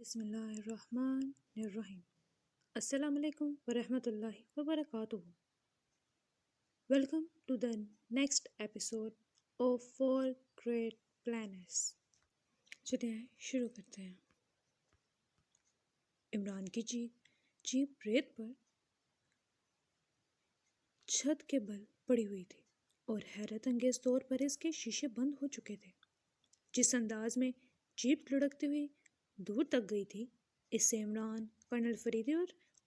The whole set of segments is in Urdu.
بسم اللہ الرحمن الرحیم۔ السلام علیکم ورحمۃ اللہ وبرکاتہ۔ Welcome to the next episode of four great plants. چلیے شروع کرتے ہیں۔ عمران کی جیپ ریت پر چھت کے بل پڑی ہوئی تھی اور حیرت انگیز طور پر اس کے شیشے بند ہو چکے تھے۔ جس انداز میں جیپ لڑکتی ہوئی دور تک گئی تھی، اس سے عمران، کرنل فریدی اور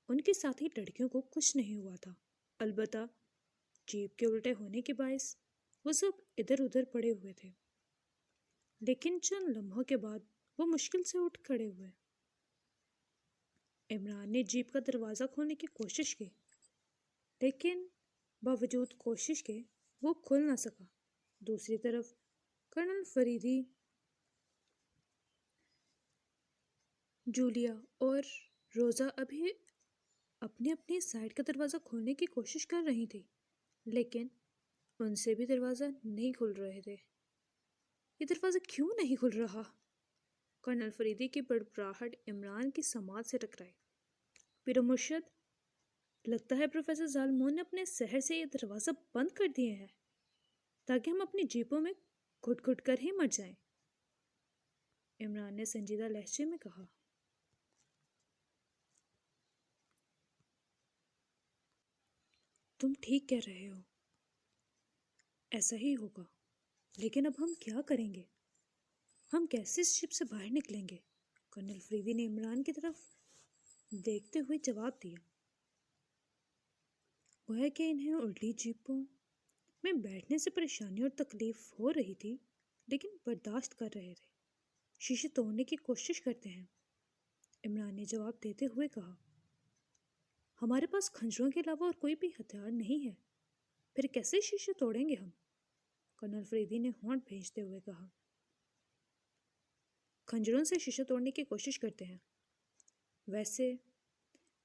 ان کی ساتھی لڑکیوں کو کچھ نہیں ہوا تھا۔ البتہ جیپ کے الٹے ہونے کے باعث وہ سب ادھر ادھر پڑے ہوئے تھے، لیکن چند لمحوں کے بعد وہ مشکل سے اٹھ کھڑے ہوئے۔ عمران نے جیپ کا دروازہ کھولنے کی کوشش کی، لیکن باوجود کوشش کے وہ کھل نہ سکا۔ دوسری طرف کرنل فریدی، جولیا اور روزہ ابھی اپنی اپنی سائڈ کا دروازہ کھولنے کی کوشش کر رہی تھی، لیکن ان سے بھی دروازہ نہیں کھل رہے تھے۔ یہ دروازہ کیوں نہیں کھل رہا؟ کرنل فریدی کی بڑبڑاہٹ عمران کی سماعت سے ٹکرائی۔ پیر مرشد، لگتا ہے پروفیسر ظالمون نے اپنے سحر سے یہ دروازہ بند کر دیے ہیں تاکہ ہم اپنی جیپوں میں گھٹ گھٹ کر ہی مر جائیں، عمران نے سنجیدہ لہجے میں کہا۔ تم ٹھیک کہہ رہے ہو، ایسا ہی ہوگا، لیکن اب ہم کیا کریں گے؟ ہم کیسے اس شپ سے باہر نکلیں گے؟ کرنل فریدی نے عمران کی طرف دیکھتے ہوئے جواب دیا۔ گویا کہ انہیں الٹی جیپوں میں بیٹھنے سے پریشانی اور تکلیف ہو رہی تھی، لیکن برداشت کر رہے تھے۔ شیشے توڑنے کی کوشش کرتے ہیں، عمران نے جواب دیتے ہوئے کہا۔ ہمارے پاس کھنجروں کے علاوہ اور کوئی بھی ہتھیار نہیں ہے، پھر کیسے شیشے توڑیں گے ہم؟ کرنل فریدی نے ہونٹ بھیجتے ہوئے کہا۔ کھنجروں سے شیشے توڑنے کی کوشش کرتے ہیں۔ ویسے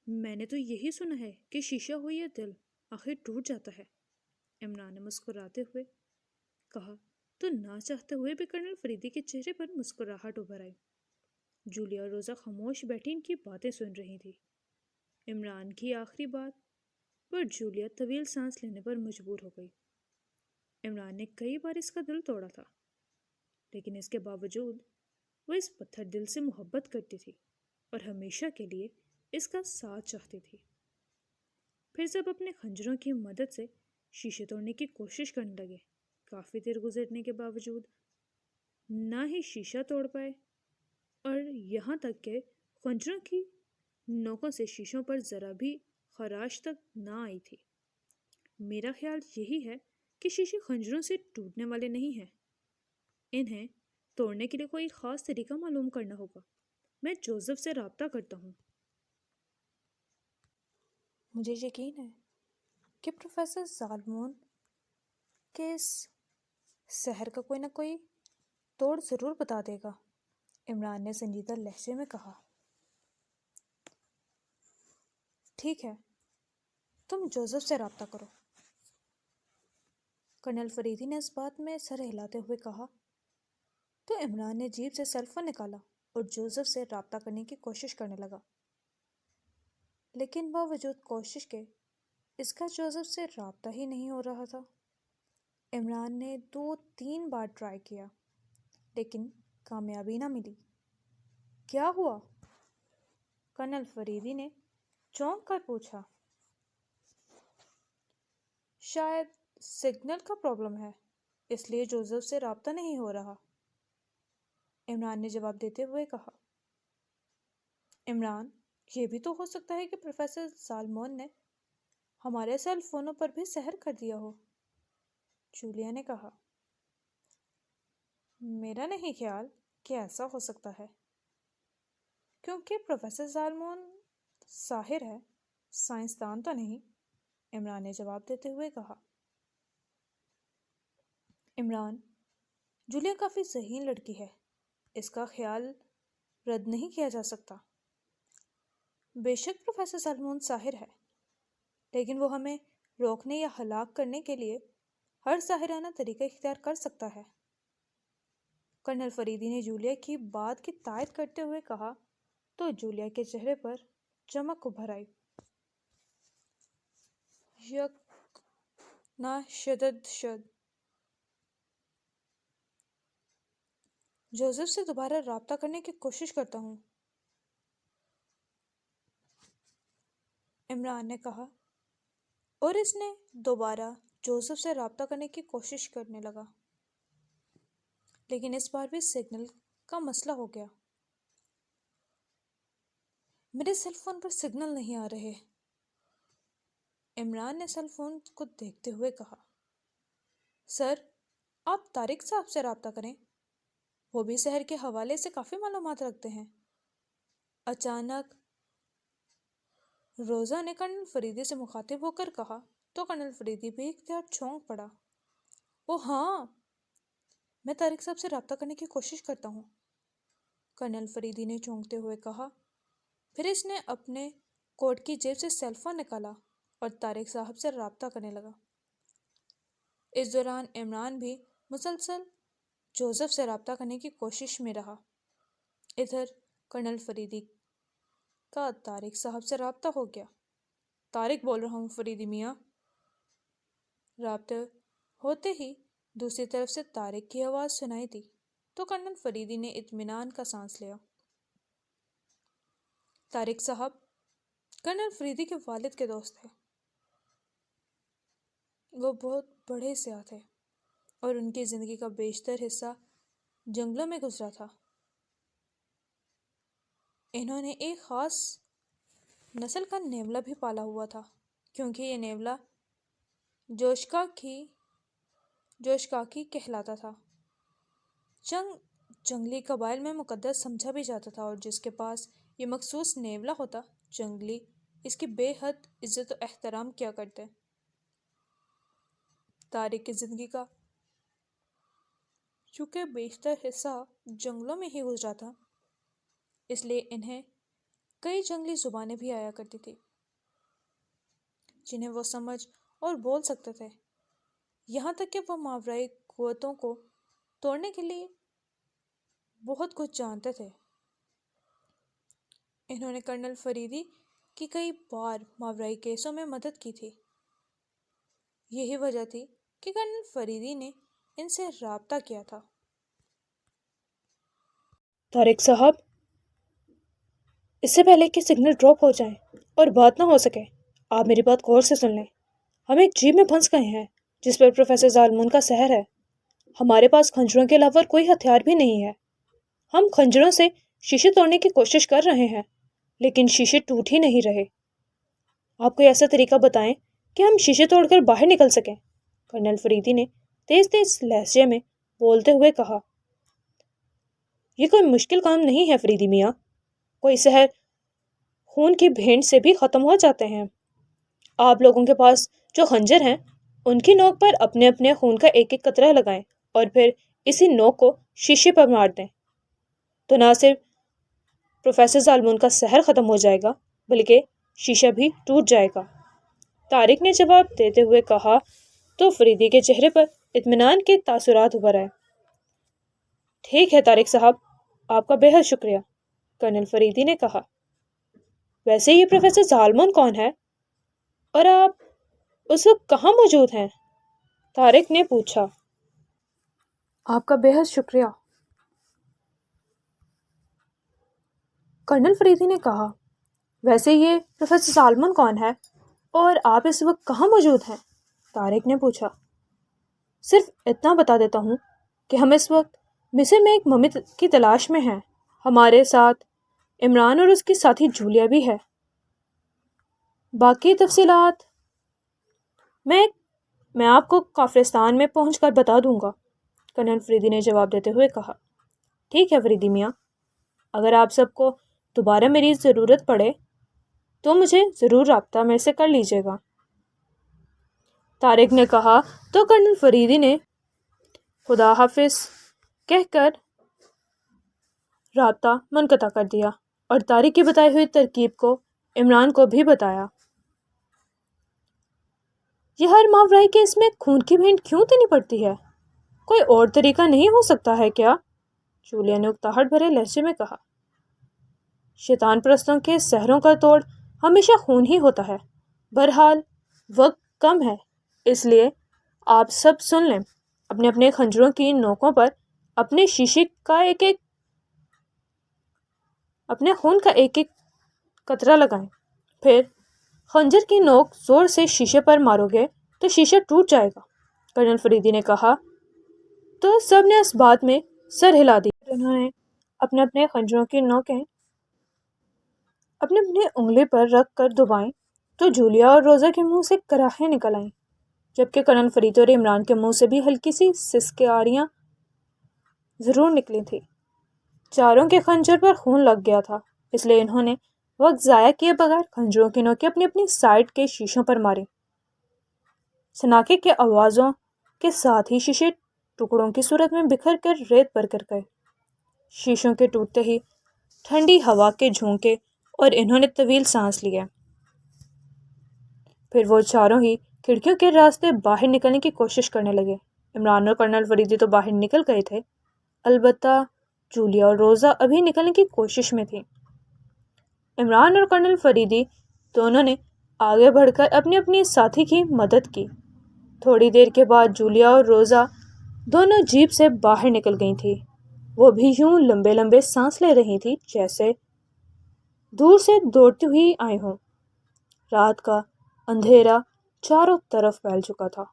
میں نے تو یہی سنا ہے کہ شیشہ ہو یا دل آخر ٹوٹ جاتا ہے، عمران نے مسکراتے ہوئے کہا۔ تو نہ چاہتے ہوئے بھی کرنل فریدی کے چہرے پر مسکراہٹ ابھر آئی۔ جولیا اور روزہ خاموش بیٹھی ان کی باتیں سن رہی تھی۔ عمران کی آخری بات پر جولیا طویل سانس لینے پر مجبور ہو گئی۔ عمران نے کئی بار اس کا دل توڑا تھا، لیکن اس کے باوجود وہ اس پتھر دل سے محبت کرتی تھی اور ہمیشہ کے لیے اس کا ساتھ چاہتی تھی۔ پھر سب اپنے خنجروں کی مدد سے شیشے توڑنے کی کوشش کرنے لگے۔ کافی دیر گزرنے کے باوجود نہ ہی شیشہ توڑ پائے، اور یہاں تک کہ خنجروں کی نوکوں سے شیشوں پر ذرا بھی خراش تک نہ آئی تھی۔ میرا خیال یہی ہے کہ شیشے خنجروں سے ٹوٹنے والے نہیں ہیں، انہیں توڑنے کے لیے کوئی خاص طریقہ معلوم کرنا ہوگا۔ میں جوزف سے رابطہ کرتا ہوں۔ مجھے یقین ہے کہ پروفیسر ظالمون کے اس سحر کا کوئی نہ کوئی توڑ ضرور بتا دے گا، عمران نے سنجیدہ لہجے میں کہا۔ ٹھیک ہے، تم جوزف سے رابطہ کرو، کرنل فریدی نے اس بات میں سر ہلاتے ہوئے کہا۔ تو عمران نے جیب سے سیل فون نکالا اور جوزف سے رابطہ کرنے کی کوشش کرنے لگا، لیکن باوجود کوشش کے اس کا جوزف سے رابطہ ہی نہیں ہو رہا تھا۔ عمران نے 2-3 بار ٹرائی کیا، لیکن کامیابی نہ ملی۔ کیا ہوا؟ کرنل فریدی نے چونک کر پوچھا۔ شاید سگنل کا پرابلم ہے، اس لیے جوزف سے رابطہ نہیں ہو رہا، عمران نے جواب دیتے ہوئے کہا۔ عمران، یہ بھی تو ہو سکتا ہے کہ پروفیسر ظالمون نے ہمارے سیل فونوں پر بھی سحر کر دیا ہو، جولیا نے کہا۔ میرا نہیں خیال کہ ایسا ہو سکتا ہے، کیونکہ پروفیسر ظالمون ساحر ہے، سائنسدان تو نہیں، عمران نے جواب دیتے ہوئے کہا۔ عمران، جولیا کافی ذہین لڑکی ہے، اس کا خیال رد نہیں کیا جا سکتا۔ بے شک پروفیسر ظالمون ساحر ہے، لیکن وہ ہمیں روکنے یا ہلاک کرنے کے لیے ہر ساحرانہ طریقہ اختیار کر سکتا ہے، کرنل فریدی نے جولیا کی بات کی تائید کرتے ہوئے کہا۔ تو جولیا کے چہرے پر چمک ابھر آئی۔ یک نا شدد شد جوزف سے دوبارہ رابطہ کرنے کی کوشش کرتا ہوں، عمران نے کہا، اور اس نے دوبارہ جوزف سے رابطہ کرنے کی کوشش کرنے لگا، لیکن اس بار بھی سگنل کا مسئلہ ہو گیا۔ میرے سیل فون پر سگنل نہیں آ رہے، عمران نے سیل فون کو دیکھتے ہوئے کہا۔ سر، آپ طارق صاحب سے رابطہ کریں، وہ بھی شہر کے حوالے سے کافی معلومات رکھتے ہیں۔ اچانک روزہ نے کرنل فریدی سے مخاطب ہو کر کہا تو کرنل فریدی بھی اختیار چونک پڑا۔ او ہاں، میں طارق صاحب سے رابطہ کرنے کی کوشش کرتا ہوں، کرنل فریدی نے چونکتے ہوئے کہا۔ پھر اس نے اپنے کوٹ کی جیب سے سیل فون نکالا اور طارق صاحب سے رابطہ کرنے لگا۔ اس دوران عمران بھی مسلسل جوزف سے رابطہ کرنے کی کوشش میں رہا۔ ادھر کرنل فریدی کا طارق صاحب سے رابطہ ہو گیا۔ طارق بول رہا ہوں فریدی میاں۔ رابطے ہوتے ہی دوسری طرف سے طارق کی آواز سنائی دی تو کرنل فریدی نے اطمینان کا سانس لیا۔ طارق صاحب کرنل فریدی کے والد کے دوست ہیں، وہ بہت بڑے سیاح تھے اور ان کی زندگی کا بیشتر حصہ جنگلوں میں گزرا تھا۔ انہوں نے ایک خاص نسل کا نیولا بھی پالا ہوا تھا، کیونکہ یہ نیولا جوشکاکی کہلاتا تھا۔ جنگلی قبائل میں مقدس سمجھا بھی جاتا تھا، اور جس کے پاس یہ مخصوص نیولا ہوتا، جنگلی اس کی بے حد عزت و احترام کیا کرتے۔ طارق کی زندگی کا چونکہ بیشتر حصہ جنگلوں میں ہی گزرا تھا، اس لیے انہیں کئی جنگلی زبانیں بھی آیا کرتی تھی جنہیں وہ سمجھ اور بول سکتے تھے، یہاں تک کہ وہ ماورائی قوتوں کو توڑنے کے لیے بہت کچھ جانتے تھے۔ انہوں نے کرنل فریدی کی کئی بار ماورائی کیسوں میں مدد کی تھی۔ یہی وجہ تھی کہ کرنل فریدی نے ان سے رابطہ کیا تھا۔ طارق صاحب، اس سے پہلے کہ سگنل ڈراپ ہو جائیں اور بات نہ ہو سکے، آپ میری بات غور سے سن لیں۔ ہم ایک جیپ میں پھنس گئے ہیں جس پر پروفیسر ظالمون کا سحر ہے۔ ہمارے پاس خنجروں کے علاوہ کوئی ہتھیار بھی نہیں ہے۔ ہم خنجروں سے شیشے توڑنے کی کوشش کر رہے ہیں، لیکن شیشے ٹوٹ ہی نہیں رہے۔ آپ کوئی ایسا طریقہ بتائیں کہ ہم شیشے توڑ کر باہر نکل سکیں، کرنل فریدی نے تیز تیز لہجے میں بولتے ہوئے کہا۔ یہ کوئی مشکل کام نہیں ہے فریدی میاں، کوئی سحر خون کی بھینٹ سے بھی ختم ہو جاتے ہیں۔ آپ لوگوں کے پاس جو خنجر ہیں ان کی نوک پر اپنے اپنے خون کا ایک ایک قطرہ لگائیں اور پھر اسی نوک کو شیشے پر مار دیں، تو نہ صرف پروفیسر ظالمون کا سحر ختم ہو جائے گا بلکہ شیشہ بھی ٹوٹ جائے گا، طارق نے جواب دیتے ہوئے کہا تو فریدی کے چہرے پر اطمینان کے تاثرات ابھر آئے۔ ٹھیک ہے طارق صاحب، آپ کا بے حد شکریہ، کرنل فریدی نے کہا۔ ویسے یہ پروفیسر ظالمون کون ہے اور آپ اس وقت کہاں موجود ہیں؟ طارق نے پوچھا۔ آپ کا بے حد شکریہ، کرنل فریدی نے کہا۔ ویسے یہ پروفیسر ظالمون کون ہے اور آپ اس وقت کہاں موجود ہیں؟ طارق نے پوچھا۔ صرف اتنا بتا دیتا ہوں کہ ہم اس وقت مصر میں ایک ممی کی تلاش میں ہیں۔ ہمارے ساتھ عمران اور اس کی ساتھی جولیا بھی ہے۔ باقی تفصیلات میں آپ کو کافرستان میں پہنچ کر بتا دوں گا، کرنل فریدی نے جواب دیتے ہوئے کہا۔ ٹھیک ہے فریدی میاں، اگر آپ سب کو دوبارہ میری ضرورت پڑے تو مجھے ضرور رابطہ میرے سے کر لیجیے گا، طارق نے کہا تو کرنل فریدی نے خدا حافظ کہہ کر رابطہ منقطع کر دیا اور طارق کی بتائی ہوئی ترکیب کو عمران کو بھی بتایا۔ یہ ہر ماورائی کیس میں خون کی بھینٹ کیوں دینی پڑتی ہے؟ کوئی اور طریقہ نہیں ہو سکتا ہے کیا؟ جولیا نے اکتاہٹ بھرے لہجے میں کہا۔ شیطان پرستوں کے سحروں کا توڑ ہمیشہ خون ہی ہوتا ہے۔ بہرحال وقت کم ہے، اس لیے آپ سب سن لیں۔ اپنے اپنے خنجروں کی نوکوں پر اپنے شیشے کا اپنے خون کا ایک ایک قطرہ لگائیں۔ پھر خنجر کی نوک زور سے شیشے پر مارو گے تو شیشہ ٹوٹ جائے گا، کرنل فریدی نے کہا۔ تو سب نے اس بات میں سر ہلا دی۔ انہوں نے اپنے اپنے خنجروں کی نوکیں اپنے اپنے انگلی پر رکھ کر دبائیں تو جولیا اور روزا کے منہ سے کراہیں نکل آئیں، جبکہ کرنل فریدی اور عمران کے منہ سے بھی ہلکی سی سسکیاریاں ضرور نکلی تھیں۔ چاروں کے خنجر پر خون لگ گیا تھا، اس لیے انہوں نے وقت ضائع کیے بغیر خنجروں کی نوکیں اپنی اپنی سائڈ کے شیشوں پر ماری۔ سناکے کے آوازوں کے ساتھ ہی شیشے ٹکڑوں کی صورت میں بکھر کر ریت پر گر گئے۔ شیشوں کے ٹوٹتے ہی ٹھنڈی ہوا کے جھونکے اور انہوں نے طویل سانس لیا۔ پھر وہ چاروں ہی کھڑکیوں کے راستے باہر نکلنے کی کوشش کرنے لگے۔ عمران اور کرنل فریدی تو باہر نکل گئے تھے، البتہ جولیا اور روزا ابھی نکلنے کی کوشش میں تھی۔ عمران اور کرنل فریدی دونوں نے آگے بڑھ کر اپنی اپنی ساتھی کی مدد کی۔ تھوڑی دیر کے بعد جولیا اور روزا دونوں جیپ سے باہر نکل گئی تھیں۔ وہ بھی یوں لمبے لمبے سانس لے رہی تھی جیسے دور سے دوڑتی ہوئی آئی ہوں۔ رات کا اندھیرا چاروں طرف پھیل چکا تھا۔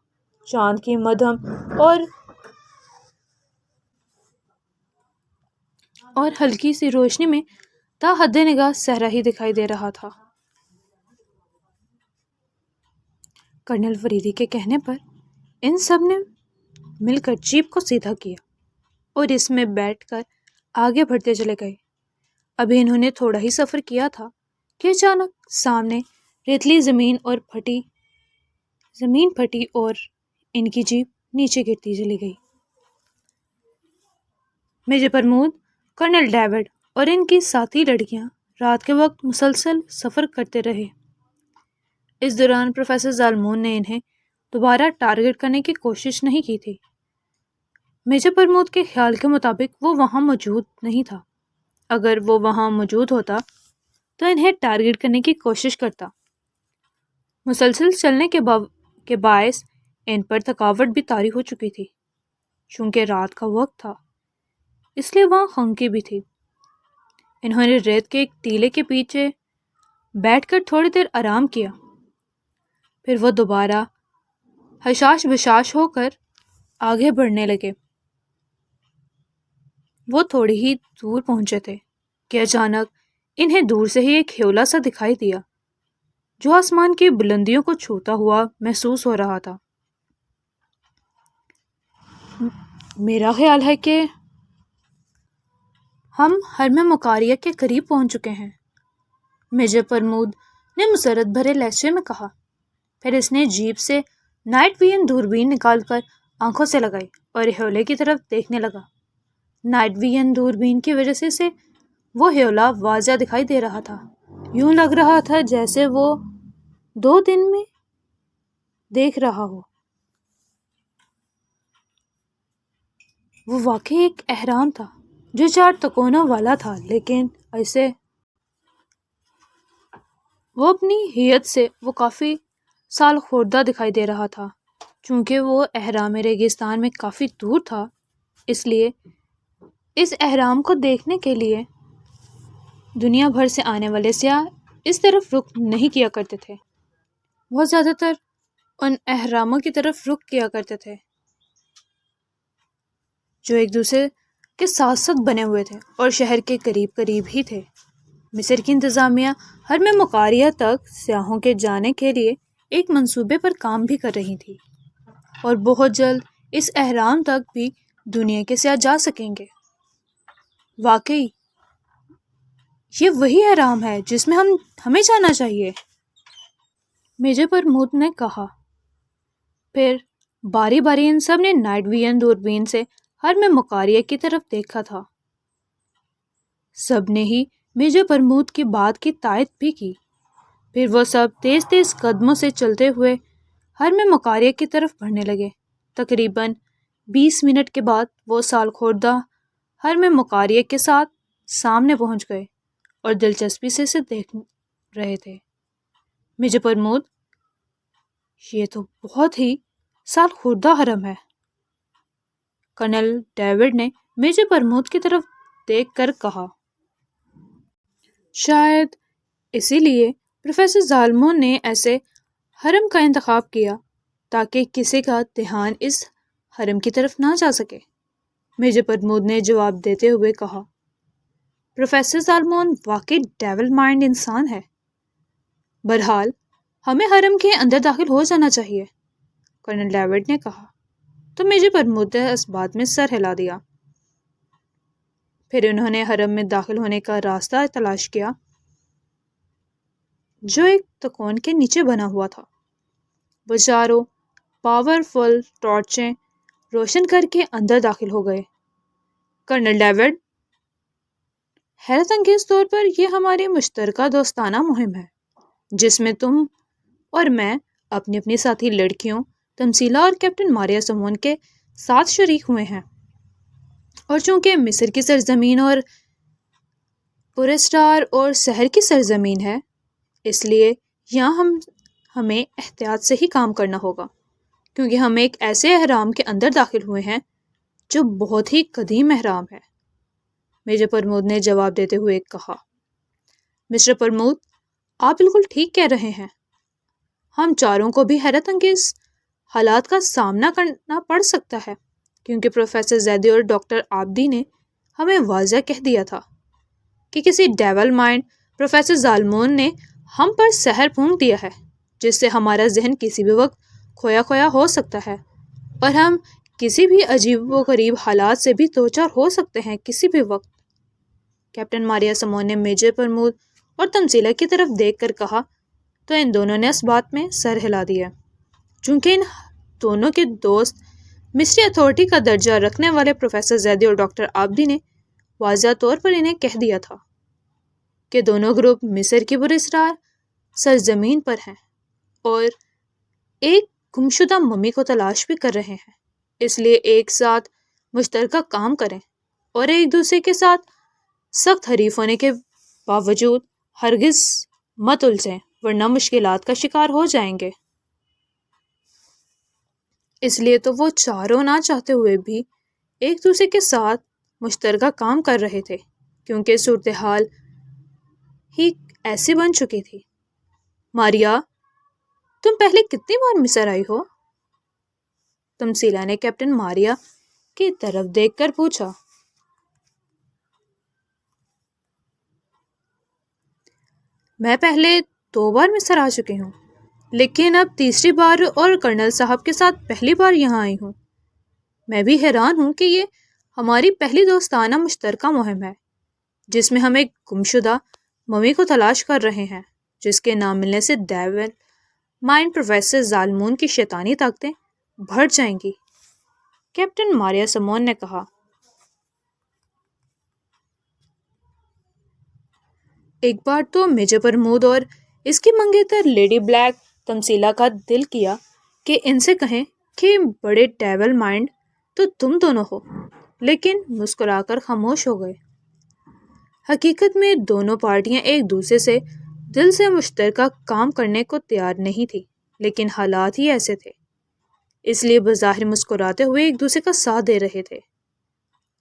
چاند کی مدھم اور ہلکی سی روشنی میں تا حد نگاہ صحرا ہی دکھائی دے رہا تھا۔ کرنل فریدی کے کہنے پر ان سب نے مل کر جیپ کو سیدھا کیا اور اس میں بیٹھ کر آگے بڑھتے چلے گئے۔ ابھی انہوں نے تھوڑا ہی سفر کیا تھا کہ اچانک سامنے ریتلی زمین پھٹی اور ان کی جیپ نیچے گرتی چلی گئی۔ میجر پرمود، کرنل ڈیوڈ اور ان کی ساتھی لڑکیاں رات کے وقت مسلسل سفر کرتے رہے۔ اس دوران پروفیسر ظالمون نے انہیں دوبارہ ٹارگٹ کرنے کی کوشش نہیں کی تھی۔ میجر پرمود کے خیال کے مطابق وہ وہاں موجود نہیں تھا۔ اگر وہ وہاں موجود ہوتا تو انہیں ٹارگٹ کرنے کی کوشش کرتا۔ مسلسل چلنے کے باعث ان پر تھکاوٹ بھی طاری ہو چکی تھی۔ چونکہ رات کا وقت تھا اس لیے وہاں خنکی بھی تھی۔ انہوں نے ریت کے ایک ٹیلے کے پیچھے بیٹھ کر تھوڑی دیر آرام کیا، پھر وہ دوبارہ حشاش بشاش ہو کر آگے بڑھنے لگے۔ وہ تھوڑی ہی دور پہنچے تھے کہ اچانک انہیں دور سے ہی ایک ہیولا سا دکھائی دیا جو آسمان کی بلندیوں کو چھوتا ہوا محسوس ہو رہا تھا۔ میرا خیال ہے کہ ہم حرم مکاریہ کے قریب پہنچ چکے ہیں، میجر پرمود نے مسرت بھرے لہجے میں کہا۔ پھر اس نے جیپ سے نائٹ ویژن دوربین نکال کر آنکھوں سے لگائی اور ہیولے کی طرف دیکھنے لگا۔ نائٹ ویژن دوربین کی وجہ سے وہ ہیولا واضح دکھائی دے رہا تھا۔ یوں لگ رہا تھا جیسے وہ 2 دن میں دیکھ رہا ہو۔ وہ واقعی ایک اہرام تھا جو 4 تکونوں والا تھا، لیکن ایسے وہ اپنی ہیئت سے وہ کافی سال خوردہ دکھائی دے رہا تھا۔ چونکہ وہ اہرام ریگستان میں کافی دور تھا، اس لیے اس اہرام کو دیکھنے کے لیے دنیا بھر سے آنے والے سیاح اس طرف رخ نہیں کیا کرتے تھے۔ وہ زیادہ تر ان اہراموں کی طرف رخ کیا کرتے تھے جو ایک دوسرے کے ساتھ ساتھ بنے ہوئے تھے اور شہر کے قریب قریب ہی تھے۔ مصر کی انتظامیہ حرم مکاریہ تک سیاحوں کے جانے کے لیے ایک منصوبے پر کام بھی کر رہی تھی، اور بہت جلد اس اہرام تک بھی دنیا کے سیاح جا سکیں گے۔ واقعی یہ وہی اہرام ہے جس میں ہمیں جانا چاہیے، میجر پرمود نے کہا۔ پھر باری باری ان سب نے نائٹ ویژن دوربین سے حرم مکاریہ کی طرف دیکھا تھا۔ سب نے ہی میجر پرمود کی بات کی تائید بھی کی۔ پھر وہ سب تیز تیز قدموں سے چلتے ہوئے حرم مکاریہ کی طرف بڑھنے لگے۔ تقریباً 20 منٹ کے بعد وہ سال خوردہ حرم مکاریہ کے ساتھ سامنے پہنچ گئے اور دلچسپی سے اسے دیکھ رہے تھے۔ میجر پرمود، یہ تو بہت ہی سال خوردہ حرم ہے۔ کرنل ڈیوڈ نے میجر پرمود کی طرف دیکھ کر کہا۔ شاید اسی لیے پروفیسر زالمون نے ایسے حرم کا انتخاب کیا تاکہ کسی کا دھیان اس حرم کی طرف نہ جا سکے، میجر پرمود نے جواب دیتے ہوئے کہا۔ پروفیسر زالمون واقعی ڈیول مائنڈ انسان ہے۔ بہرحال ہمیں حرم کے اندر داخل ہو جانا چاہیے، کرنل ڈیوڈ نے کہا۔ تو میجر پرمود نے اس بات میں سر ہلا دیا۔ پھر انہوں نے حرم میں داخل ہونے کا راستہ تلاش کیا جو ایک تکون کے نیچے بنا ہوا تھا۔ وہ چاروں پاورفل ٹارچیں روشن کر کے اندر داخل ہو گئے۔ کرنل ڈیوڈ، حیرت انگیز طور پر یہ ہماری مشترکہ دوستانہ مہم ہے جس میں تم اور میں اپنی اپنی ساتھی لڑکیوں تمثیلہ اور کیپٹن ماریا سمون کے ساتھ شریک ہوئے ہیں، اور چونکہ مصر کی سرزمین اور پراسرار اور سحر کی سرزمین ہے، اس لیے یہاں ہمیں احتیاط سے ہی کام کرنا ہوگا، کیونکہ ہم ایک ایسے احرام کے اندر داخل ہوئے ہیں جو بہت ہی قدیم احرام ہے، میجر پرمود نے جواب دیتے ہوئے کہا۔ مسٹر پرمود، آپ بالکل ٹھیک کہہ رہے ہیں۔ ہم چاروں کو بھی حیرت انگیز حالات کا سامنا کرنا پڑ سکتا ہے، کیونکہ پروفیسر زیدی اور ڈاکٹر عابدی نے ہمیں واضح کہہ دیا تھا کہ کسی ڈیول مائنڈ پروفیسر زالمون نے ہم پر سحر پھونک دیا ہے جس سے ہمارا ذہن کسی بھی وقت کھویا کھویا ہو سکتا ہے، اور ہم کسی بھی عجیب و غریب حالات سے بھی دوچار ہو سکتے ہیں کسی بھی وقت۔ کیپٹن ماریا سمون نے میجر پرمود اور تمثیلہ کی طرف دیکھ کر کہا، تو ان دونوں نے اس بات میں سر ہلا دیا۔ چونکہ ان دونوں کے دوست مصری اتھارٹی کا درجہ رکھنے والے پروفیسر زیدی اور ڈاکٹر عابدی نے واضح طور پر انہیں کہہ دیا تھا کہ دونوں گروپ مصر کی پراسرار سرزمین پر ہیں اور ایک گمشدہ ممی کو تلاش بھی کر رہے ہیں، اس لیے ایک ساتھ مشترکہ کام کریں اور ایک دوسرے کے ساتھ سخت حریف ہونے کے باوجود ہرگز مت الجھیں، ورنہ مشکلات کا شکار ہو جائیں گے۔ اس لیے تو وہ چاروں نہ چاہتے ہوئے بھی ایک دوسرے کے ساتھ مشترکہ کام کر رہے تھے، کیونکہ صورتحال ہی ایسی بن چکی تھی۔ ماریا، تم پہلے کتنی بار مصر آئی ہو؟ تمثیلہ نے کیپٹن ماریا کی طرف دیکھ کر پوچھا۔ میں پہلے 2 بار مصر آ چکی ہوں، لیکن اب تیسری بار اور کرنل صاحب کے ساتھ پہلی بار یہاں آئی ہوں۔ میں بھی حیران ہوں کہ یہ ہماری پہلی دوستانہ مشترکہ مہم ہے جس میں ہم ایک گمشدہ ممی کو تلاش کر رہے ہیں جس کے نہ ملنے سے ڈیول مائنڈ پروفیسر زالمون کی شیطانی طاقتیں بڑھ جائیں گی، کیپٹن ماریا سمون نے کہا۔ ایک بار تو میجر پرمود اور اس کی منگیتر لیڈی بلیک تمثیلہ کا دل کیا کہ ان سے کہیں کہ بڑے ڈیول مائنڈ تو تم دونوں ہو، لیکن مسکرا کر خاموش ہو گئے۔ حقیقت میں دونوں پارٹیاں ایک دوسرے سے دل سے مشترکہ کام کرنے کو تیار نہیں تھی، لیکن حالات ہی ایسے تھے، اس لیے بظاہر مسکراتے ہوئے ایک دوسرے کا ساتھ دے رہے تھے،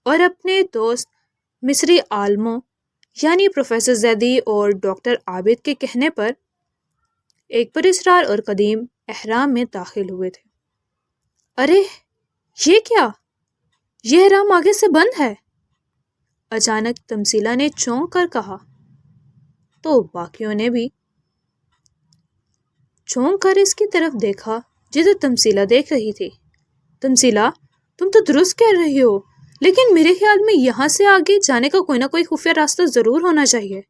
اور اپنے دوست مصری عالموں یعنی پروفیسر زیدی اور ڈاکٹر عابد کے کہنے پر ایک پراسرار اور قدیم احرام میں داخل ہوئے تھے۔ ارے یہ کیا؟ یہ احرام آگے سے بند ہے، اچانک تمثیلہ نے چونک کر کہا، تو باقیوں نے بھی چونک کر اس کی طرف دیکھا جدھر تمثیلہ دیکھ رہی تھی۔ تمثیلہ، تم تو درست کہہ رہی ہو، لیکن میرے خیال میں یہاں سے آگے جانے کا کوئی نہ کوئی خفیہ راستہ ضرور ہونا چاہیے،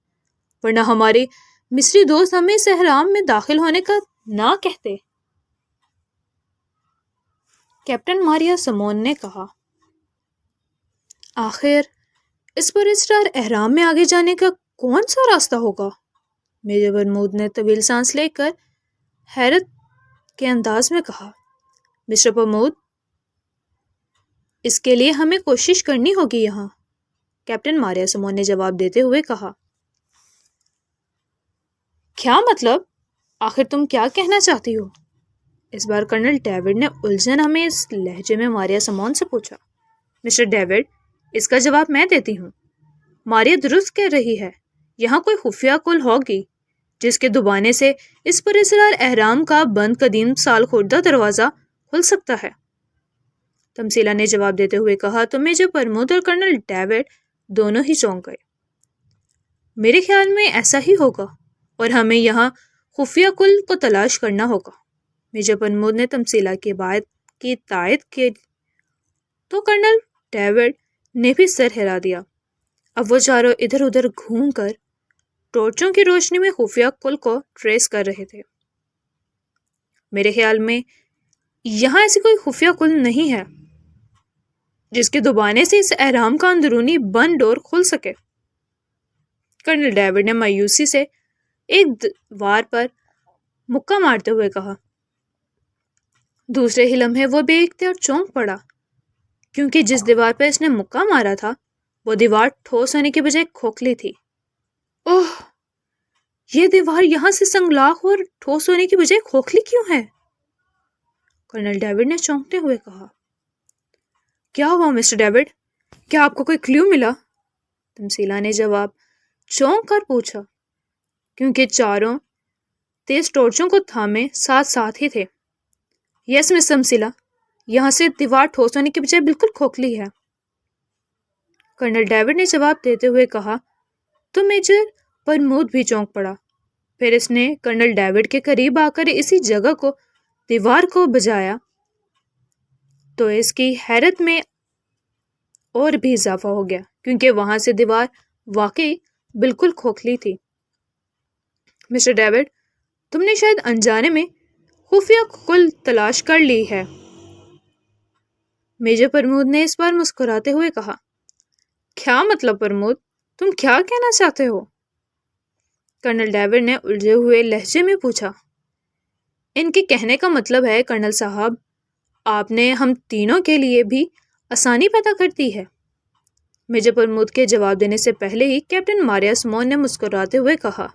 ورنہ ہمارے مصری دوست ہمیں اس احرام میں داخل ہونے کا نہ کہتے، کیپٹن ماریا سمون نے کہا۔ آخر اس پراسرار احرام میں آگے جانے کا کون سا راستہ ہوگا؟ میجر پرمود نے طویل سانس لے کر حیرت کے انداز میں کہا۔ مسٹر پرمود، اس کے لیے ہمیں کوشش کرنی ہوگی یہاں، کیپٹن ماریا سمون نے جواب دیتے ہوئے کہا۔ کیا مطلب؟ آخر تم کیا کہنا چاہتی ہو؟ اس بار کرنل ڈیوڈ نے الجھن ہمیں اس لہجے میں ماریا سمون سے پوچھا۔ مسٹر ڈیوڈ، اس کا جواب میں دیتی ہوں۔ ماریا درست کہہ رہی ہے، یہاں کوئی خفیہ کل ہوگی جس کے دبانے سے اس پر اسرار احرام کا بند قدیم سال خوردہ دروازہ کھل سکتا ہے۔ تمثیلہ نے جواب دیتے ہوئے کہا تو میجر پرمود اور کرنل ڈیوڈ دونوں ہی چونک گئے۔ میرے خیال میں ایسا ہی ہوگا اور ہمیں یہاں خفیہ کل کو تلاش کرنا ہوگا۔ میجر پرمود نے تمثیلہ کی بات کی تائید کی تو کرنل ڈیوڈ نے بھی سر ہلا دیا۔ اب وہ چاروں ادھر ادھر گھوم کر ٹارچوں کی روشنی میں خفیہ کل کو ٹریس کر رہے تھے۔ میرے خیال میں یہاں ایسی کوئی خفیہ کل نہیں ہے جس کے دبانے سے اس احرام کا اندرونی بند ڈور کھل سکے۔ کرنل ڈیوڈ نے مایوسی سے ایک دیوار پر مکہ مارتے ہوئے کہا۔ دوسرے ہی لمحے وہ بے اختیار چونک پڑا کیونکہ جس دیوار پر اس نے مکہ مارا تھا وہ دیوار ٹھوس ہونے کی بجائے کھوکھلی تھی۔ اوہ، یہ دیوار یہاں سے سنگلاخ اور ٹھوس ہونے کی بجائے کھوکھلی کیوں ہے؟ کرنل ڈیوڈ نے چونکتے ہوئے کہا۔ کیا ہوا مسٹر ڈیوڈ؟ کیا آپ کو کوئی کلیو ملا؟ تمثیلہ نے جواب چونک کر پوچھا کیونکہ چاروں تیز ٹارچوں کو تھامے ساتھ ساتھ ہی تھے۔ یس مس تمثیلہ، یہاں سے دیوار ٹھوس ہونے کی بجائے بالکل کھوکھلی ہے، کرنل ڈیوڈ نے جواب دیتے ہوئے کہا تو میجر پرمود بھی چونک پڑا۔ پھر اس نے کرنل ڈیوڈ کے قریب آ کر اسی جگہ کو دیوار کو بجایا تو اس کی حیرت میں اور بھی اضافہ ہو گیا کیونکہ وہاں سے دیوار واقعی بالکل کھوکھلی تھی۔ مسٹر ڈیوڈ، تم نے شاید انجانے میں خفیہ کل تلاش کر لی ہے، میجر پرمود نے اس بار مسکراتے ہوئے کہا۔ کیا مطلب پرمود؟ تم کیا کہنا چاہتے ہو؟ کرنل ڈیوڈ نے الجھے ہوئے لہجے میں پوچھا۔ ان کے کہنے کا مطلب ہے کرنل صاحب، آپ نے ہم تینوں کے لیے بھی آسانی پیدا کر دی ہے۔ میجر پرمود کے جواب دینے سے پہلے ہی کیپٹن ماریا سمون نے مسکراتے ہوئے کہا۔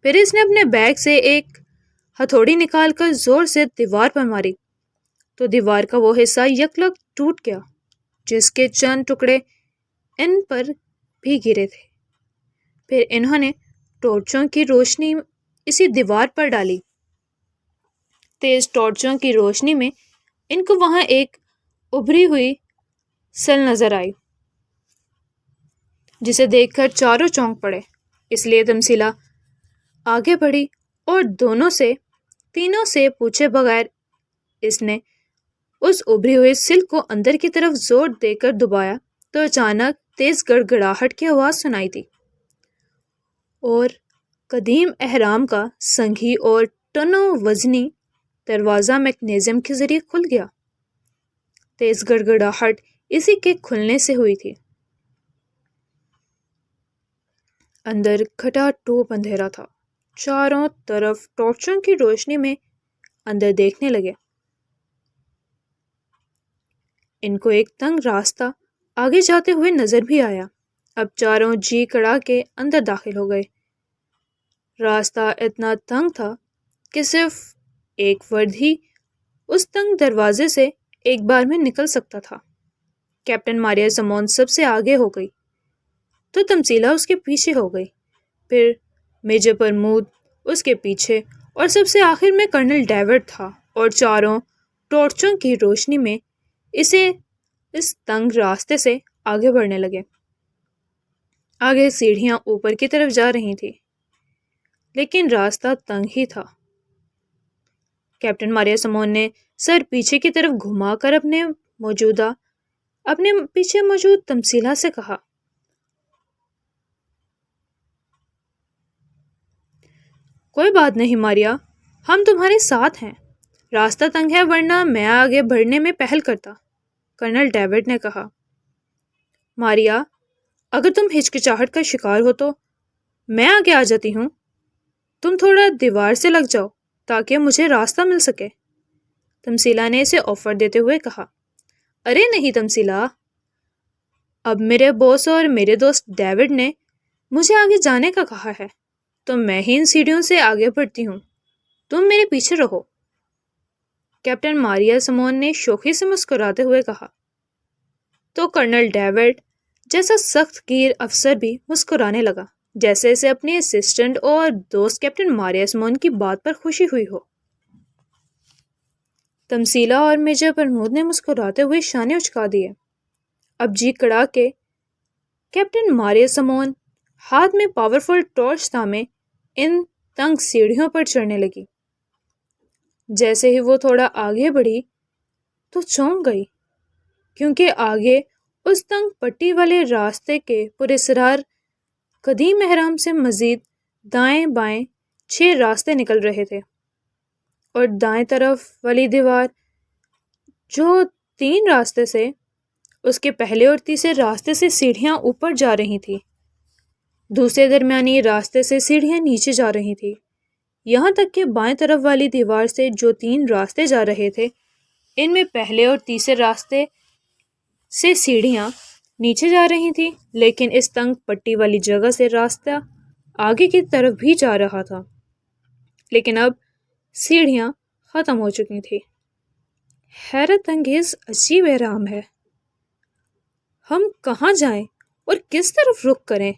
پھر اس نے اپنے بیگ سے ایک ہتھوڑی نکال کر زور سے دیوار پر ماری تو دیوار کا وہ حصہ یکلگ ٹوٹ گیا جس کے چند ٹکڑے ان پر بھی گرے تھے۔ پھر انہوں نے ٹارچوں کی روشنی اسی دیوار پر ڈالی۔ تیز ٹارچوں کی روشنی میں ان کو وہاں ایک ابھری ہوئی سل نظر آئی جسے دیکھ کر چاروں چونک پڑے۔ اس لیے تمثیلہ آگے بڑھی اور تینوں سے پوچھے بغیر اس نے اس ابھری ہوئی سل کو اندر کی طرف زور دے کر دبایا تو اچانک تیز گڑگڑاہٹ کی آواز سنائی دی اور قدیم احرام کا سنگھی اور ٹنوں وزنی دروازہ میکنیزم کے ذریعے کھل گیا۔ تیز گڑگڑاہٹ اسی کے کھلنے سے ہوئی تھی۔ اندر کھٹا ٹوپ اندھیرا تھا۔ چاروں طرف ٹارچوں کی روشنی میں اندر دیکھنے لگے۔ ان کو ایک تنگ راستہ آگے جاتے ہوئے نظر بھی آیا۔ اب چاروں جی کڑا کے اندر داخل ہو گئے۔ راستہ اتنا تنگ تھا کہ صرف ایک فرد ہی اس تنگ دروازے سے ایک بار میں نکل سکتا تھا۔ کیپٹن ماریا سمون سب سے آگے ہو گئی تو تمثیلہ اس کے پیچھے ہو گئی، پھر میجر پرمود اس کے پیچھے اور سب سے آخر میں کرنل ڈیوڈ تھا، اور چاروں ٹارچوں کی روشنی میں اس تنگ راستے سے آگے بڑھنے لگے۔ آگے سیڑھیاں اوپر کی طرف جا رہی تھیں لیکن راستہ تنگ ہی تھا۔ کیپٹن ماریا سمون نے سر پیچھے کی طرف گھما کر اپنے پیچھے موجود تمثیلہ سے کہا۔ کوئی بات نہیں ماریا، ہم تمہارے ساتھ ہیں۔ راستہ تنگ ہے ورنہ میں آگے بڑھنے میں پہل کرتا، کرنل ڈیوڈ نے کہا۔ ماریا، اگر تم ہچکچاہٹ کا شکار ہو تو میں آگے آ جاتی ہوں۔ تم تھوڑا دیوار سے لگ جاؤ تاکہ مجھے راستہ مل سکے، تمثیلہ نے اسے آفر دیتے ہوئے کہا۔ ارے نہیں تمثیلہ، اب میرے باس اور میرے دوست ڈیوڈ نے مجھے آگے جانے کا کہا ہے، تو میں ہی ان سیڑھیوں سے آگے بڑھتی ہوں، تم میرے پیچھے رہو، کیپٹن ماریا سمون نے شوخی سے مسکراتے ہوئے کہا۔ تو کرنل ڈیوڈ جیسا سخت گیر افسر بھی مسکرانے لگا، جیسے اسے اپنے اسسٹنٹ اور دوست کیپٹن ماریا سمون کی بات پر خوشی ہوئی ہو۔ تمثیلہ اور میجر پرمود نے مسکراتے ہوئے شانے اچکا دیے۔ اب جی کڑا کے کیپٹن ماریا سمون ہاتھ میں پاورفل ٹارچ تھامے ان تنگ سیڑھیوں پر چڑھنے لگی۔ جیسے ہی وہ تھوڑا آگے بڑھی تو چونک گئی، کیونکہ آگے اس تنگ پٹی والے راستے کے پراسرار قدیم اہرام سے مزید دائیں بائیں 6 راستے نکل رہے تھے، اور دائیں طرف والی دیوار جو 3 راستے سے اس کے پہلے اور تیسرے راستے سے سیڑھیاں اوپر جا رہی تھی، دوسرے درمیانی راستے سے سیڑھیاں نیچے جا رہی تھی، یہاں تک کہ بائیں طرف والی دیوار سے جو 3 راستے جا رہے تھے ان میں پہلے اور تیسرے راستے سے سیڑھیاں نیچے جا رہی تھی، لیکن اس تنگ پٹی والی جگہ سے راستہ آگے کی طرف بھی جا رہا تھا، لیکن اب سیڑھیاں ختم ہو چکی تھی۔ حیرت انگیز عجیب اہرام ہے، ہم کہاں جائیں اور کس طرف رخ کریں؟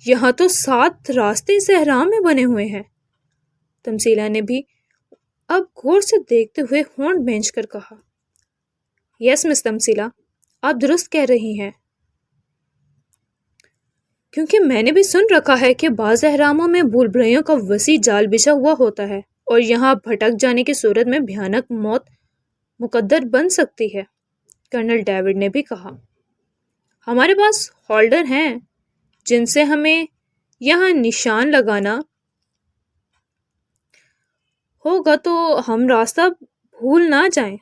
یہاں تو 7 راستے اس اہرام میں بنے ہوئے ہیں، تمثیلہ نے بھی اب غور سے دیکھتے ہوئے ہونٹ بھینچ کر کہا۔ یس مس تمثیلہ، آپ درست کہہ رہی ہیں، کیونکہ میں نے بھی سن رکھا ہے کہ بعض اہراموں میں بھول بھلیوں کا وسیع جال بچھا ہوا ہوتا ہے اور یہاں بھٹک جانے کی صورت میں بھیانک موت مقدر بن سکتی ہے، کرنل ڈیوڈ نے بھی کہا۔ ہمارے پاس ہولڈر ہیں جن سے ہمیں یہاں نشان لگانا ہوگا تو ہم راستہ بھول نہ جائیں۔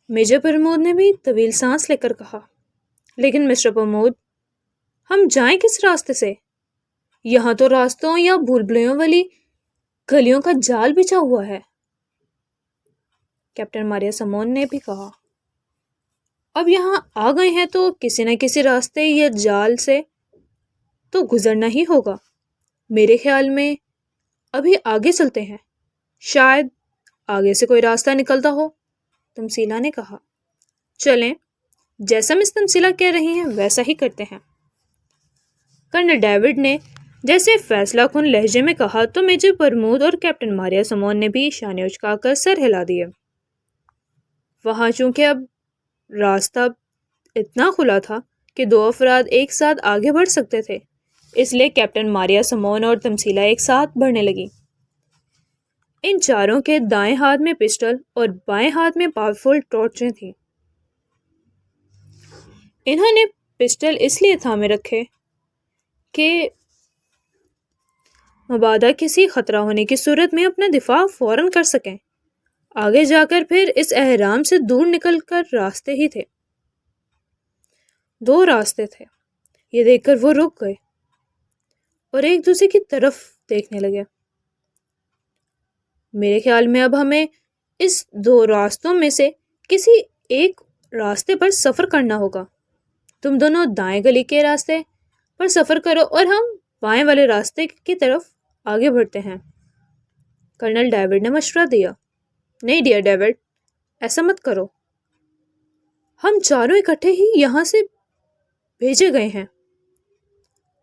میجر پرمود نے بھی طویل سانس لے کر کہا، لیکن مسٹر پرمود، ہم جائیں کس راستے سے؟ یہاں تو راستوں یا بھول بھلیوں والی گلیوں کا جال بچھا ہوا ہے، کیپٹن ماریا سمون نے بھی کہا۔ اب یہاں آ گئے ہیں تو کسی نہ کسی راستے یا جال سے تو گزرنا ہی ہوگا، میرے خیال میں ابھی آگے چلتے ہیں، شاید آگے سے کوئی راستہ نکلتا ہو، تمثیلہ نے کہا۔ چلیں، جیسا مس تمثیلہ کہہ رہی ہیں ویسا ہی کرتے ہیں، کرنل ڈیوڈ نے جیسے فیصلہ کن لہجے میں کہا تو میجر پرمود اور کیپٹن ماریا سمون نے بھی شانے اچکا کر سر ہلا دیے۔ وہاں چونکہ اب راستہ اتنا کھلا تھا کہ 2 افراد ایک ساتھ آگے بڑھ سکتے تھے، اس لیے کیپٹن ماریا سمون اور تمثیلہ ایک ساتھ بڑھنے لگی۔ ان چاروں کے دائیں ہاتھ میں پسٹل اور بائیں ہاتھ میں پاورفل ٹارچیں تھیں۔ انہوں نے پسٹل اس لیے تھامے رکھے کہ مبادا کسی خطرہ ہونے کی صورت میں اپنا دفاع فوراً کر سکیں۔ آگے جا کر پھر اس اہرام سے دور نکل کر راستے ہی تھے، 2 راستے تھے، یہ دیکھ کر وہ رک گئے اور ایک دوسرے کی طرف دیکھنے لگے۔ میرے خیال میں اب ہمیں اس 2 راستوں میں سے کسی ایک راستے پر سفر کرنا ہوگا، تم دونوں دائیں گلی کے راستے پر سفر کرو اور ہم بائیں والے راستے کی طرف آگے بڑھتے ہیں، کرنل ڈیوڈ نے مشورہ دیا۔ نہیں ڈیئر ڈیوڈ، ایسا مت کرو، ہم چاروں اکٹھے ہی یہاں سے بھیجے گئے ہیں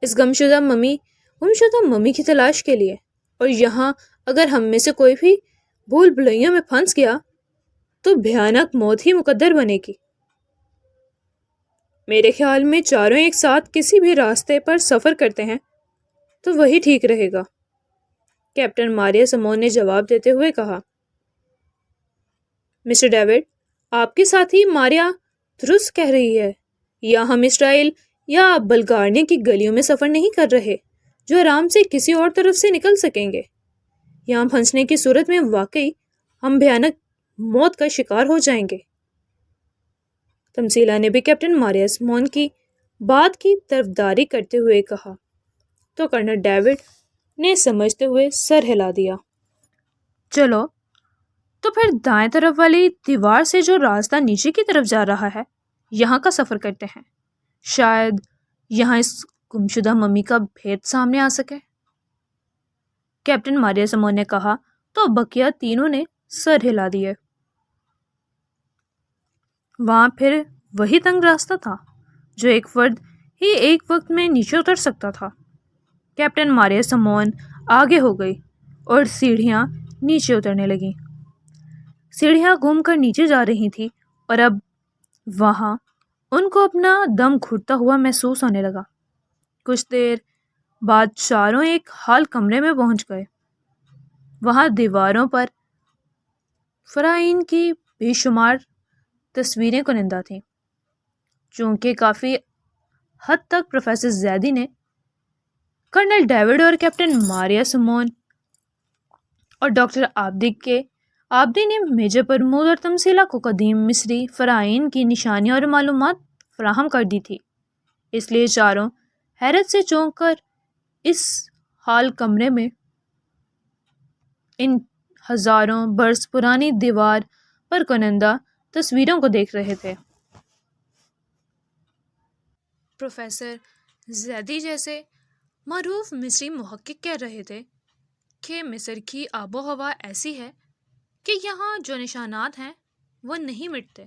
اس گمشدہ ممی کی تلاش کے لیے، اور یہاں اگر ہم میں سے کوئی بھی بھول بھلیوں میں پھنس گیا تو بھیانک موت ہی مقدر بنے گی۔ میرے خیال میں چاروں ایک ساتھ کسی بھی راستے پر سفر کرتے ہیں تو وہی ٹھیک رہے گا، کیپٹن ماریا سمون نے جواب دیتے ہوئے کہا۔ مسٹر ڈیوڈ، آپ کے ساتھی ماریا درست کہہ رہی ہے، یا ہم اسرائیل یا بلغاریہ کی گلیوں میں سفر نہیں کر رہے جو آرام سے کسی اور طرف سے نکل سکیں گے، یہاں پھنسنے کی صورت میں واقعی ہم بھیانک موت کا شکار ہو جائیں گے۔ تمثیلہ نے بھی کیپٹن ماریا سمون کی بات کی طرفداری کرتے ہوئے کہا، تو کرنل ڈیوڈ نے سمجھتے ہوئے سر ہلا دیا۔ چلو تو پھر دائیں طرف والی دیوار سے جو راستہ نیچے کی طرف جا رہا ہے یہاں کا سفر کرتے ہیں، شاید یہاں اس گمشدہ ممی کا بھید سامنے آ سکے؟ کیپٹن ماریا سمون نے کہا تو بقیہ تینوں نے سر ہلا دیے۔ وہاں پھر وہی تنگ راستہ تھا جو ایک فرد ہی ایک وقت میں نیچے اتر سکتا تھا۔ کیپٹن ماریا سمون آگے ہو گئی اور سیڑھیاں نیچے اترنے لگیں۔ سیڑھیاں گھوم کر نیچے جا رہی تھیں اور اب وہاں ان کو اپنا دم گھٹتا ہوا محسوس ہونے لگا۔ کچھ دیر بعد چاروں ایک ہال کمرے میں پہنچ گئے۔ وہاں دیواروں پر فرائین کی بے شمار تصویریں کنندہ تھیں۔ چونکہ کافی حد تک پروفیسر زیدی نے کرنل ڈیوڈ اور کیپٹن ماریا سمون اور ڈاکٹر آبدی نے میجر پرمود اور تمثیلہ کو قدیم مصری فرائین کی نشانیاں اور معلومات فراہم کر دی تھی، اس لیے چاروں حیرت سے چونک کر اس ہال کمرے میں ان ہزاروں برس پرانی دیوار پر کنندہ تصویروں کو دیکھ رہے تھے۔ پروفیسر زیدی جیسے معروف مصری محقق کہہ رہے تھے کہ مصر کی آب و ہوا ایسی ہے کہ یہاں جو نشانات ہیں وہ نہیں مٹتے۔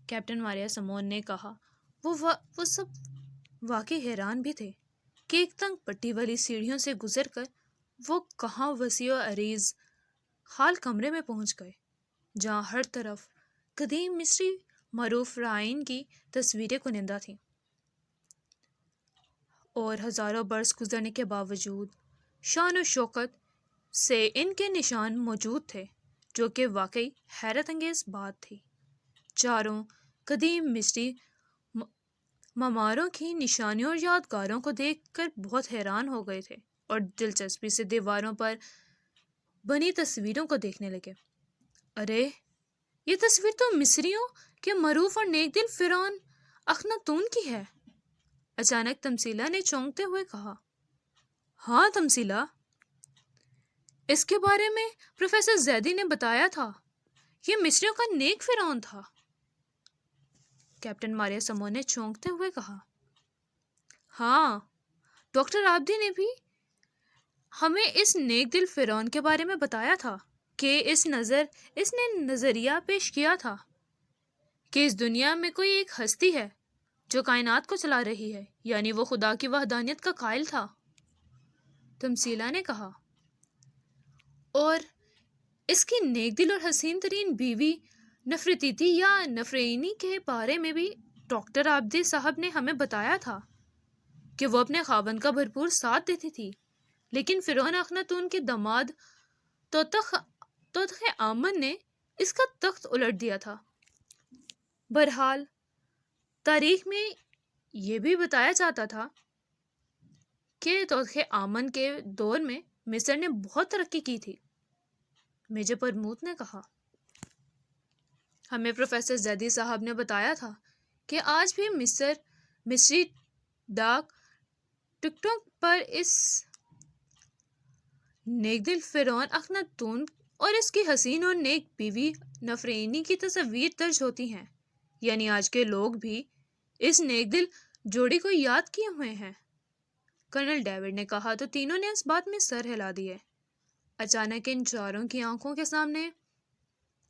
کیپٹن ماریا سمون نے کہا وہ سب واقعی حیران بھی تھے کہ ایک تنگ پٹی والی سیڑھیوں سے گزر کر وہ کہاں وسیع و عریض ہال کمرے میں پہنچ گئے جہاں ہر طرف قدیم مصری معروف فرائین کی تصویریں کنندہ تھیں، اور ہزاروں برس گزرنے کے باوجود شان و شوکت سے ان کے نشان موجود تھے، جو کہ واقعی حیرت انگیز بات تھی۔ چاروں قدیم مصری معماروں کی نشانیوں اور یادگاروں کو دیکھ کر بہت حیران ہو گئے تھے اور دلچسپی سے دیواروں پر بنی تصویروں کو دیکھنے لگے۔ ارے، یہ تصویر تو مصریوں کے معروف اور نیک دل فرعون اخناتون کی ہے! اچانک تمثیلہ نے چونکتے ہوئے کہا۔ ہاں تمثیلہ، اس کے بارے میں پروفیسر زیدی نے بتایا تھا، یہ مصریوں کا نیک فرعون تھا۔ کیپٹن ماریا سمون نے چونکتے ہوئے کہا۔ ہاں، ڈاکٹر آبدی نے بھی ہمیں اس نیک دل فرعون کے بارے میں بتایا تھا کہ اس نے نظریہ پیش کیا تھا کہ اس دنیا میں کوئی ایک ہستی ہے جو کائنات کو چلا رہی ہے، یعنی وہ خدا کی وحدانیت کا قائل تھا۔ تمثیلہ نے کہا، اور اس کی نیک دل اور حسین ترین بیوی نفرتیتی یا نفرینی کے بارے میں بھی ڈاکٹر آبدی صاحب نے ہمیں بتایا تھا کہ وہ اپنے خاوند کا بھرپور ساتھ دیتی تھی، لیکن فرعون اخناتون کے داماد توتخ آمن نے اس کا تخت الٹ دیا تھا۔ بہرحال تاریخ میں یہ بھی بتایا جاتا تھا کہ توتخ آمن کے دور میں مصر نے بہت ترقی کی تھی۔ میجر پرمود نے کہا، ہمیں پروفیسر زیدی صاحب نے بتایا تھا کہ آج بھی مصری ڈاک ٹکٹوں پر اس نیک دل فرعون اخناتون اور اس کی حسین اور نیک بیوی نفرینی کی تصاویر درج ہوتی ہیں، یعنی آج کے لوگ بھی اس نیک دل جوڑی کو یاد کیے ہوئے ہیں۔ کرنل ڈیوڈ نے کہا تو تینوں نے اس بات میں سر ہلا دیے۔ اچانک ان چاروں کی آنکھوں کے سامنے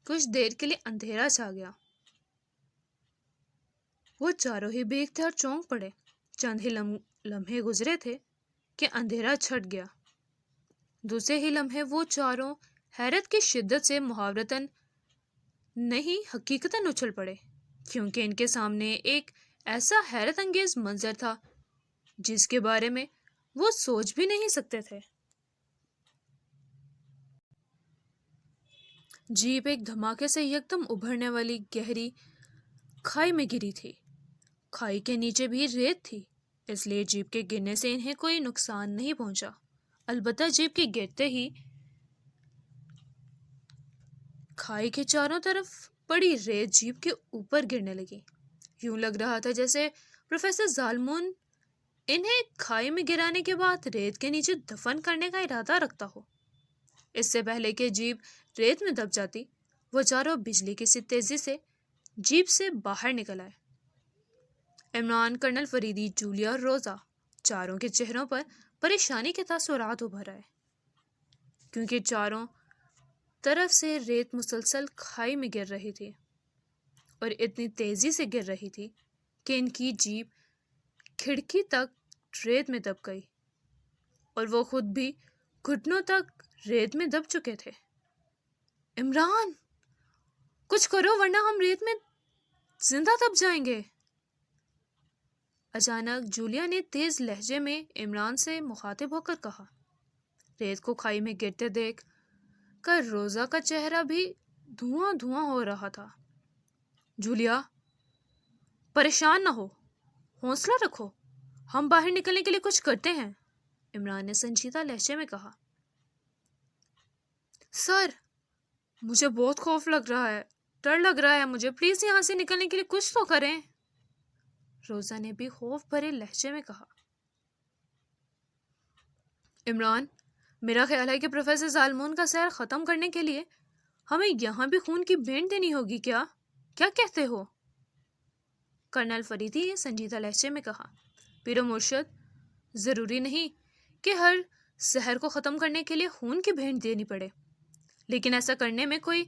کچھ دیر کے لیے اندھیرا چھا گیا۔ وہ چاروں ہی بے اختیار چونک پڑے۔ چند ہی لمحے گزرے تھے کہ اندھیرا چھٹ گیا۔ دوسرے ہی لمحے وہ چاروں حیرت کی شدت سے محاورتاً نہیں حقیقتاً اچھل پڑے، کیونکہ ان کے سامنے ایک ایسا حیرت انگیز منظر تھا جس کے بارے میں وہ سوچ بھی نہیں سکتے تھے۔ جیپ ایک دھماکے سے یکدم ابھرنے والی گہری کھائی میں گری تھی۔ کھائی کے نیچے بھی ریت تھی، اس لیے جیپ کے گرنے سے انہیں کوئی نقصان نہیں پہنچا۔ البتہ جیپ کے گرتے ہی کھائی کے چاروں طرف پڑی ریت جیپ کے اوپر گرنے لگی۔ یوں لگ رہا تھا جیسے پروفیسر زالمون انہیں کھائی میں گرانے کے بعد ریت کے نیچے دفن کرنے کا ارادہ رکھتا ہو۔ اس سے پہلے کہ جیپ ریت میں دب جاتی، وہ چاروں بجلی کی سی تیزی سے جیپ سے باہر نکل آئے۔ عمران، کرنل فریدی، جولیا اور روزا چاروں کے چہروں پر پریشانی کے تاثرات ابھر آئے، کیونکہ چاروں طرف سے ریت مسلسل کھائی میں گر رہی تھی اور اتنی تیزی سے گر رہی تھی کہ ان کی جیب کھڑکی تک ریت میں دب گئی اور وہ خود بھی گھٹنوں تک ریت میں دب چکے تھے۔ عمران، کچھ کرو ورنہ ہم ریت میں زندہ دب جائیں گے۔ اچانک جولیا نے تیز لہجے میں عمران سے مخاطب ہو کر کہا۔ ریت کو کھائی میں گرتے دیکھ کر روزہ کا چہرہ بھی دھواں دھواں ہو رہا تھا۔ جولیا، پریشان نہ ہو، حوصلہ رکھو، ہم باہر نکلنے کے لیے کچھ کرتے ہیں، عمران نے سنجیدہ لہجے میں کہا۔ سر، مجھے بہت خوف لگ رہا ہے، ڈر لگ رہا ہے مجھے، پلیز یہاں سے نکلنے کے لیے کچھ تو کریں، روزہ نے بھی خوف بھرے لہجے میں کہا۔ عمران، میرا خیال ہے کہ پروفیسر ظالمون کا سحر ختم کرنے کے لیے ہمیں یہاں بھی خون کی بھیٹ دینی ہوگی، کیا کہتے ہو؟ کرنل فریدی نے سنجیدہ لہجے میں کہا۔ پیر و مرشد، ضروری نہیں کہ ہر سحر کو ختم کرنے کے لیے خون کی بھیٹ دینی پڑے، لیکن ایسا کرنے میں کوئی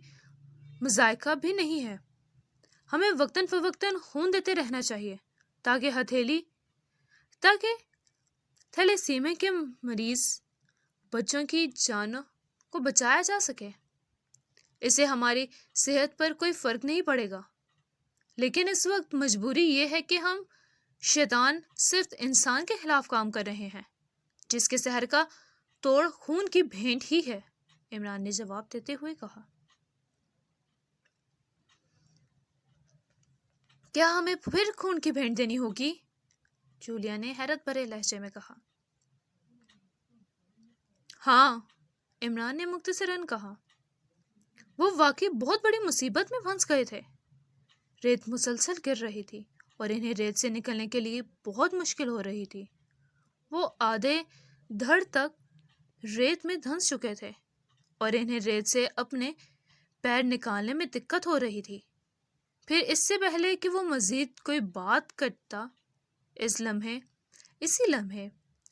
مذائقہ بھی نہیں ہے۔ ہمیں وقتاً فوقتاً خون دیتے رہنا چاہیے تاکہ تھیلیسیمیا کے مریض بچوں کی جانوں کو بچایا جا سکے۔ اس سے ہماری صحت پر کوئی فرق نہیں پڑے گا، لیکن اس وقت مجبوری یہ ہے کہ ہم شیطان صرف انسان کے خلاف کام کر رہے ہیں، جس کے سحر کا توڑ خون کی بھیٹ ہی ہے، عمران نے جواب دیتے ہوئے کہا۔ کیا ہمیں پھر خون کی بھیٹ دینی ہوگی؟ جولیا نے حیرت بھرے لہجے میں کہا۔ ہاں، عمران نے مختصراً کہا۔ وہ واقعی بہت بڑی مصیبت میں پھنس گئے تھے۔ ریت مسلسل گر رہی تھی اور انہیں ریت سے نکلنے کے لیے بہت مشکل ہو رہی تھی۔ وہ آدھے دھڑ تک ریت میں دھنس چکے تھے اور انہیں ریت سے اپنے پیر نکالنے میں دقت ہو رہی تھی۔ پھر اس سے پہلے کہ وہ مزید کوئی بات کرتا، اسی لمحے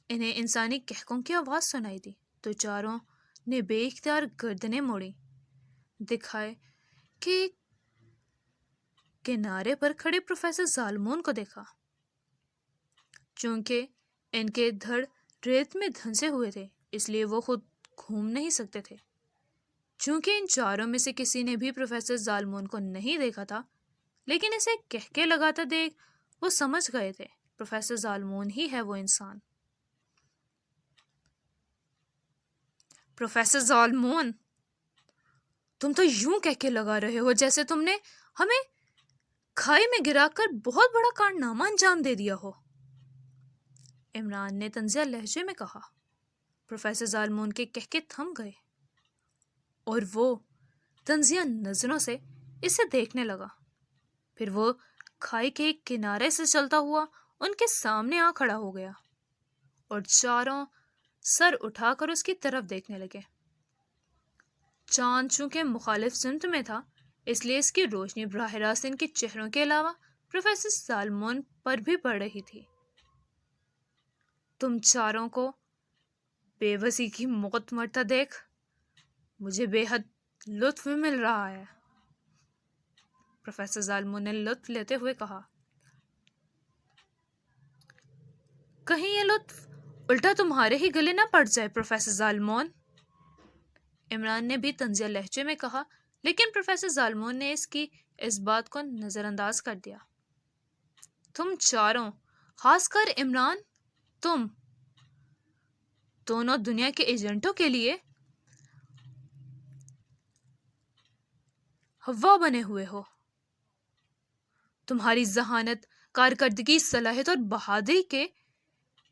انہیں انسانی قہقہوں کی آواز سنائی دی تو چاروں نے بے اختیار گردنیں موڑی، دکھائے کہ کنارے پر کھڑے پروفیسر ظالمون کو دیکھا۔ چونکہ ان کے دھڑ ریت میں دھنسے ہوئے تھے، اس لیے وہ خود گھوم نہیں سکتے تھے۔ چونکہ ان چاروں میں سے کسی نے بھی پروفیسر ظالمون کو نہیں دیکھا تھا، لیکن اسے کہکے لگاتا دیکھ وہ سمجھ گئے تھے پروفیسر ظالمون ہی ہے وہ انسان۔ پروفیسر ظالمون، تم تو یوں کہکے لگا رہے ہو جیسے تم نے ہمیں کھائی میں گرا کر بہت بڑا کارنامہ انجام دے دیا ہو، عمران نے طنزیہ لہجے میں کہا۔ پروفیسر ظالمون کے کہکے تھم گئے اور وہ طنزیہ نظروں سے اسے دیکھنے لگا۔ پھر وہ کھائی کے ایک کنارے سے چلتا ہوا ان کے سامنے آ کھڑا ہو گیا اور چاروں سر اٹھا کر اس کی طرف دیکھنے لگے۔ چاند چونکہ مخالف سمت میں تھا، اس لیے اس کی روشنی براہ راست ان کے چہروں کے علاوہ پروفیسر ظالمون پر بھی پڑ رہی تھی۔ تم چاروں کو بے بسی کی موت مرتا دیکھ مجھے بے حد لطف مل رہا ہے، پروفیسر ظالمون نے لطف لیتے ہوئے کہا۔ کہیں یہ لطف الٹا تمہارے ہی گلے نہ پڑ جائے پروفیسر ظالمون، عمران نے بھی طنزیہ لہجے میں کہا، لیکن پروفیسر ظالمون نے اس بات کو نظر انداز کر دیا۔ تم چاروں، خاص کر عمران، تم دونوں دنیا کے ایجنٹوں کے لیے ہوا بنے ہوئے ہو۔ تمہاری ذہانت، کارکردگی، صلاحیت اور بہادری کے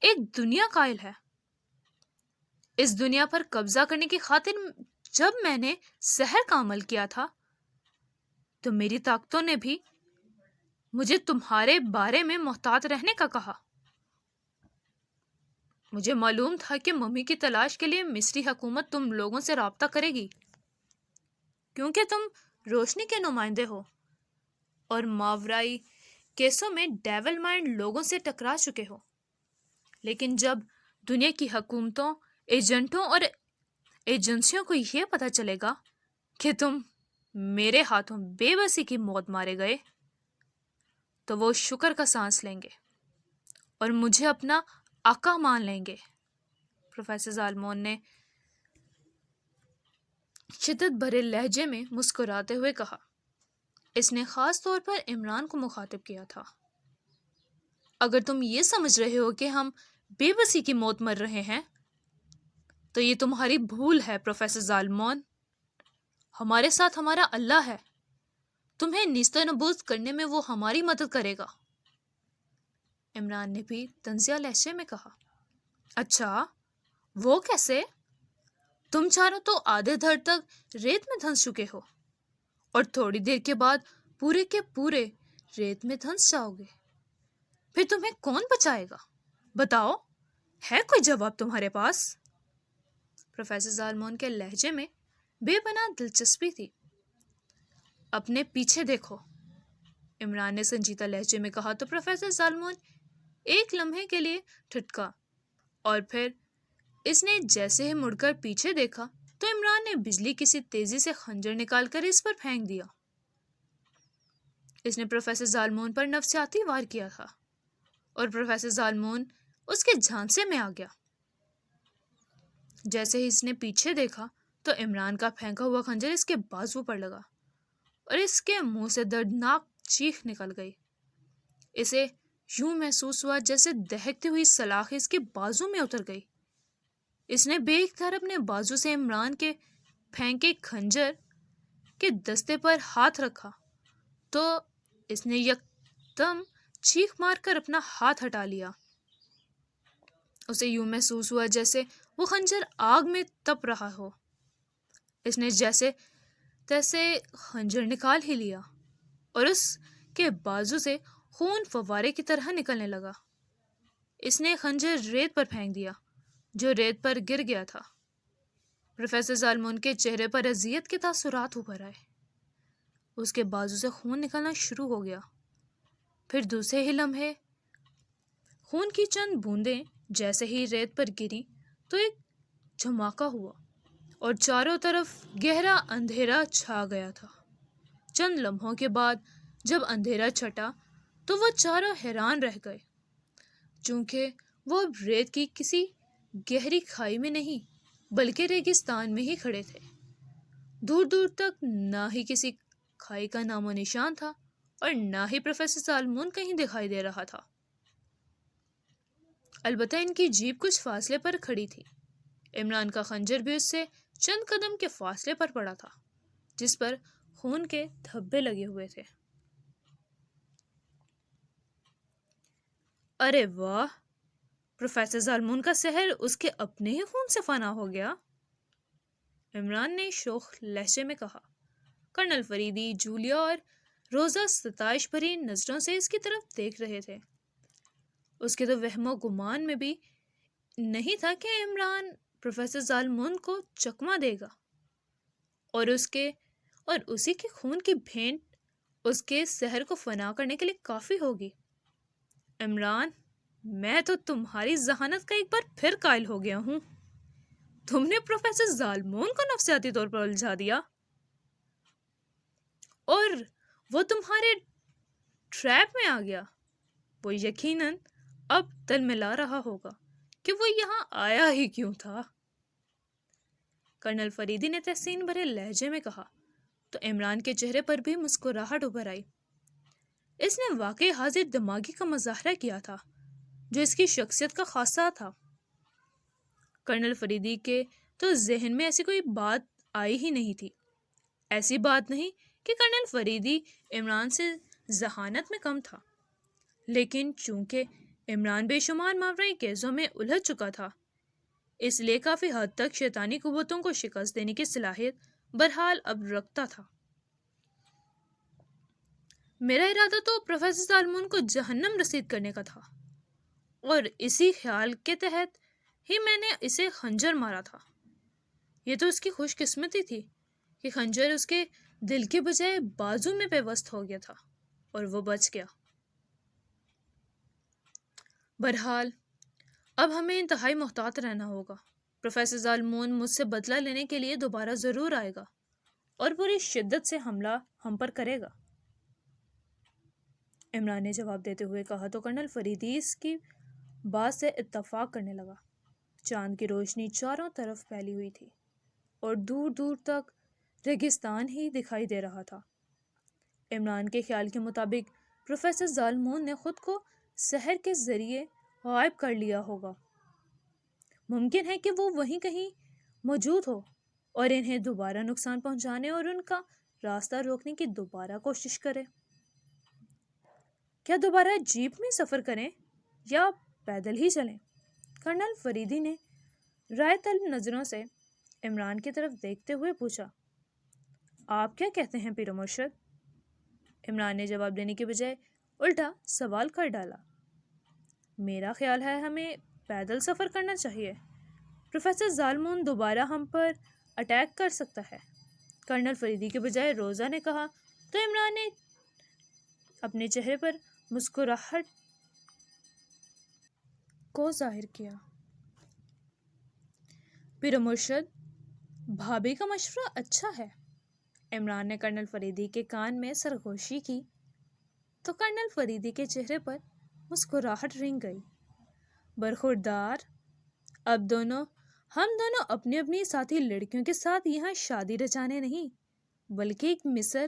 ایک دنیا قائل ہے۔ اس دنیا پر قبضہ کرنے کی خاطر جب میں نے سحر کا عمل کیا تھا تو میری طاقتوں نے بھی مجھے تمہارے بارے میں محتاط رہنے کا کہا۔ مجھے معلوم تھا کہ ممی کی تلاش کے لیے مصری حکومت تم لوگوں سے رابطہ کرے گی، کیونکہ تم روشنی کے نمائندے ہو اور ماورائی کیسوں میں ڈیول مائنڈ لوگوں سے ٹکرا چکے ہو۔ لیکن جب دنیا کی حکومتوں، ایجنٹوں اور ایجنسیوں کو یہ پتہ چلے گا کہ تم میرے ہاتھوں بے بسی کی موت مارے گئے تو وہ شکر کا سانس لیں گے اور مجھے اپنا آقا مان لیں گے۔ پروفیسر زالمون نے شدت بھرے لہجے میں مسکراتے ہوئے کہا۔ اس نے خاص طور پر عمران کو مخاطب کیا تھا۔ اگر تم یہ سمجھ رہے ہو کہ ہم بے بسی کی موت مر رہے ہیں تو یہ تمہاری بھول ہے پروفیسر زالمون۔ ہمارے ساتھ ہمارا اللہ ہے، تمہیں نیست و نبوست کرنے میں وہ ہماری مدد کرے گا۔ عمران نے بھی طنزیہ لہجے میں کہا۔ اچھا، وہ کیسے؟ تم چاروں تو آدھے دھڑ تک ریت میں دھنس چکے ہو اور تھوڑی دیر کے بعد پورے کے پورے ریت میں دھنس جاؤ گے۔ پھر تمہیں کون بچائے گا؟ بتاؤ، ہے کوئی جواب تمہارے پاس؟ پروفیسر زالمون کے لہجے میں بے پناہ دلچسپی تھی۔ اپنے پیچھے دیکھو، عمران نے سنجیدہ لہجے میں کہا تو پروفیسر زالمون ایک لمحے کے لیے ٹھٹکا اور پھر اس نے جیسے ہی مڑ کر پیچھے دیکھا تو عمران نے بجلی کسی تیزی سے خنجر نکال کر اس پر پھینک دیا۔ اس نے پروفیسر زالمون پر نفسیاتی وار کیا تھا اور پروفیسر زالمون اس کے جھانسے میں آ گیا۔ جیسے ہی اس نے پیچھے دیکھا تو عمران کا پھینکا ہوا خنجر اس کے بازو پر لگا اور اس کے منہ سے دردناک چیخ نکل گئی۔ اسے یوں محسوس ہوا جیسے دہکتی ہوئی سلاخ اس کے بازو میں اتر گئی۔ اس نے بے اختیار اپنے بازو سے عمران کے پھینکے خنجر کے دستے پر ہاتھ رکھا تو اس نے یکدم چیخ مار کر اپنا ہاتھ ہٹا لیا۔ اسے یوں محسوس ہوا جیسے وہ خنجر آگ میں تپ رہا ہو۔ اس نے جیسے تیسے خنجر نکال ہی لیا اور اس کے بازو سے خون فوارے کی طرح نکلنے لگا۔ اس نے خنجر ریت پر پھینک دیا جو ریت پر گر گیا تھا۔ پروفیسر زالمون کے چہرے پر اذیت کے تاثرات ابھر آئے۔ اس کے بازو سے خون نکلنا شروع ہو گیا۔ پھر دوسرے ہی لمحے خون کی چند بوندیں جیسے ہی ریت پر گری تو ایک دھماکہ ہوا اور چاروں طرف گہرا اندھیرا چھا گیا تھا۔ چند لمحوں کے بعد جب اندھیرا چھٹا تو وہ چاروں حیران رہ گئے، چونکہ وہ اب ریت کی کسی گہری کھائی میں نہیں بلکہ ریگستان میں ہی کھڑے تھے۔ دور دور تک نہ ہی کسی کھائی کا نام و نشان تھا اور نہ ہی پروفیسر زالمون کہیں دکھائی دے رہا تھا۔ البتہ ان کی جیپ کچھ فاصلے پر کھڑی تھی۔ عمران کا خنجر بھی اس سے چند قدم کے فاصلے پر پڑا تھا جس پر خون کے دھبے لگے ہوئے تھے۔ ارے واہ، پروفیسر زالمون کا سحر اس کے اپنے ہی خون سے فنا ہو گیا، عمران نے شوخ لہجے میں کہا۔ کرنل فریدی، جولیا اور روزہ ستائش بھری نظروں سے اس کی طرف دیکھ رہے تھے۔ اس کے تو وہم و گمان میں بھی نہیں تھا کہ عمران پروفیسر زالمون کو چکمہ دے گا اور اسی کے خون کی بھینٹ اس کے سحر کو فنا کرنے کے لیے کافی ہوگی۔ عمران، میں تو تمہاری ذہانت کا ایک بار پھر قائل ہو گیا ہوں۔ تم نے پروفیسر زالمون کو نفسیاتی طور پر الجھا دیا اور وہ تمہارے ٹریپ میں آ گیا۔ وہ یقیناً اب تل ملا رہا ہوگا کہ وہ یہاں آیا ہی کیوں تھا۔ کرنل فریدی نے تحسین بھرے لہجے میں کہا تو عمران کے چہرے پر بھی مسکراہٹ ابھر آئی۔ اس نے واقعی حاضر دماغی کا مظاہرہ کیا تھا جو اس کی شخصیت کا خاصہ تھا۔ کرنل فریدی کے تو ذہن میں ایسی کوئی بات آئی ہی نہیں تھی۔ ایسی بات نہیں کہ کرنل فریدی عمران سے ذہانت میں کم تھا، لیکن چونکہ عمران بے شمار ماورائے کیسوں میں الجھ چکا تھا، اس لیے کافی حد تک شیطانی قوتوں کو شکست دینے کی صلاحیت بہرحال اب رکھتا تھا۔ میرا ارادہ تو پروفیسر زالمون کو جہنم رسید کرنے کا تھا اور اسی خیال کے تحت ہی میں نے اسے خنجر مارا تھا۔ یہ تو اس کی خوش قسمتی تھی کہ خنجر اس کے دل کے بجائے بازو میں پیوست ہو گیا تھا اور وہ بچ گیا۔ بہرحال اب ہمیں انتہائی محتاط رہنا ہوگا۔ پروفیسر زالمون مجھ سے بدلہ لینے کے لیے دوبارہ ضرور آئے گا اور پوری شدت سے حملہ ہم پر کرے گا، عمران نے جواب دیتے ہوئے کہا تو کرنل فریدی اس کی بات سے اتفاق کرنے لگا۔ چاند کی روشنی چاروں طرف پھیلی ہوئی تھی اور دور دور تک ریگستان ہی دکھائی دے رہا تھا۔ عمران کے خیال کے مطابق پروفیسر زالمون نے خود کو سحر کے ذریعے غائب کر لیا ہوگا۔ ممکن ہے کہ وہ وہیں کہیں موجود ہو اور انہیں دوبارہ نقصان پہنچانے اور ان کا راستہ روکنے کی دوبارہ کوشش کرے۔ کیا دوبارہ جیپ میں سفر کریں یا پیدل ہی چلیں؟ کرنل فریدی نے رائے طلب نظروں سے عمران کی طرف دیکھتے ہوئے پوچھا۔ آپ کیا کہتے ہیں پیر مرشد؟ عمران نے جواب دینے کے بجائے الٹا سوال کر ڈالا۔ میرا خیال ہے ہمیں پیدل سفر کرنا چاہیے۔ پروفیسر زالمون دوبارہ ہم پر اٹیک کر سکتا ہے، کرنل فریدی کے بجائے روزہ نے کہا تو عمران نے اپنے چہرے پر مسکراہٹ کو ظاہر کیا۔ پیر مرشد، بھابھی کا مشورہ اچھا ہے۔ عمران نے کرنل فریدی کے کان میں سرگوشی کی تو کرنل فریدی کے چہرے پر مسکراہٹ رنگ گئی۔ برخوردار، اب ہم دونوں اپنی اپنی ساتھی لڑکیوں کے ساتھ یہاں شادی رچانے نہیں بلکہ ایک مصر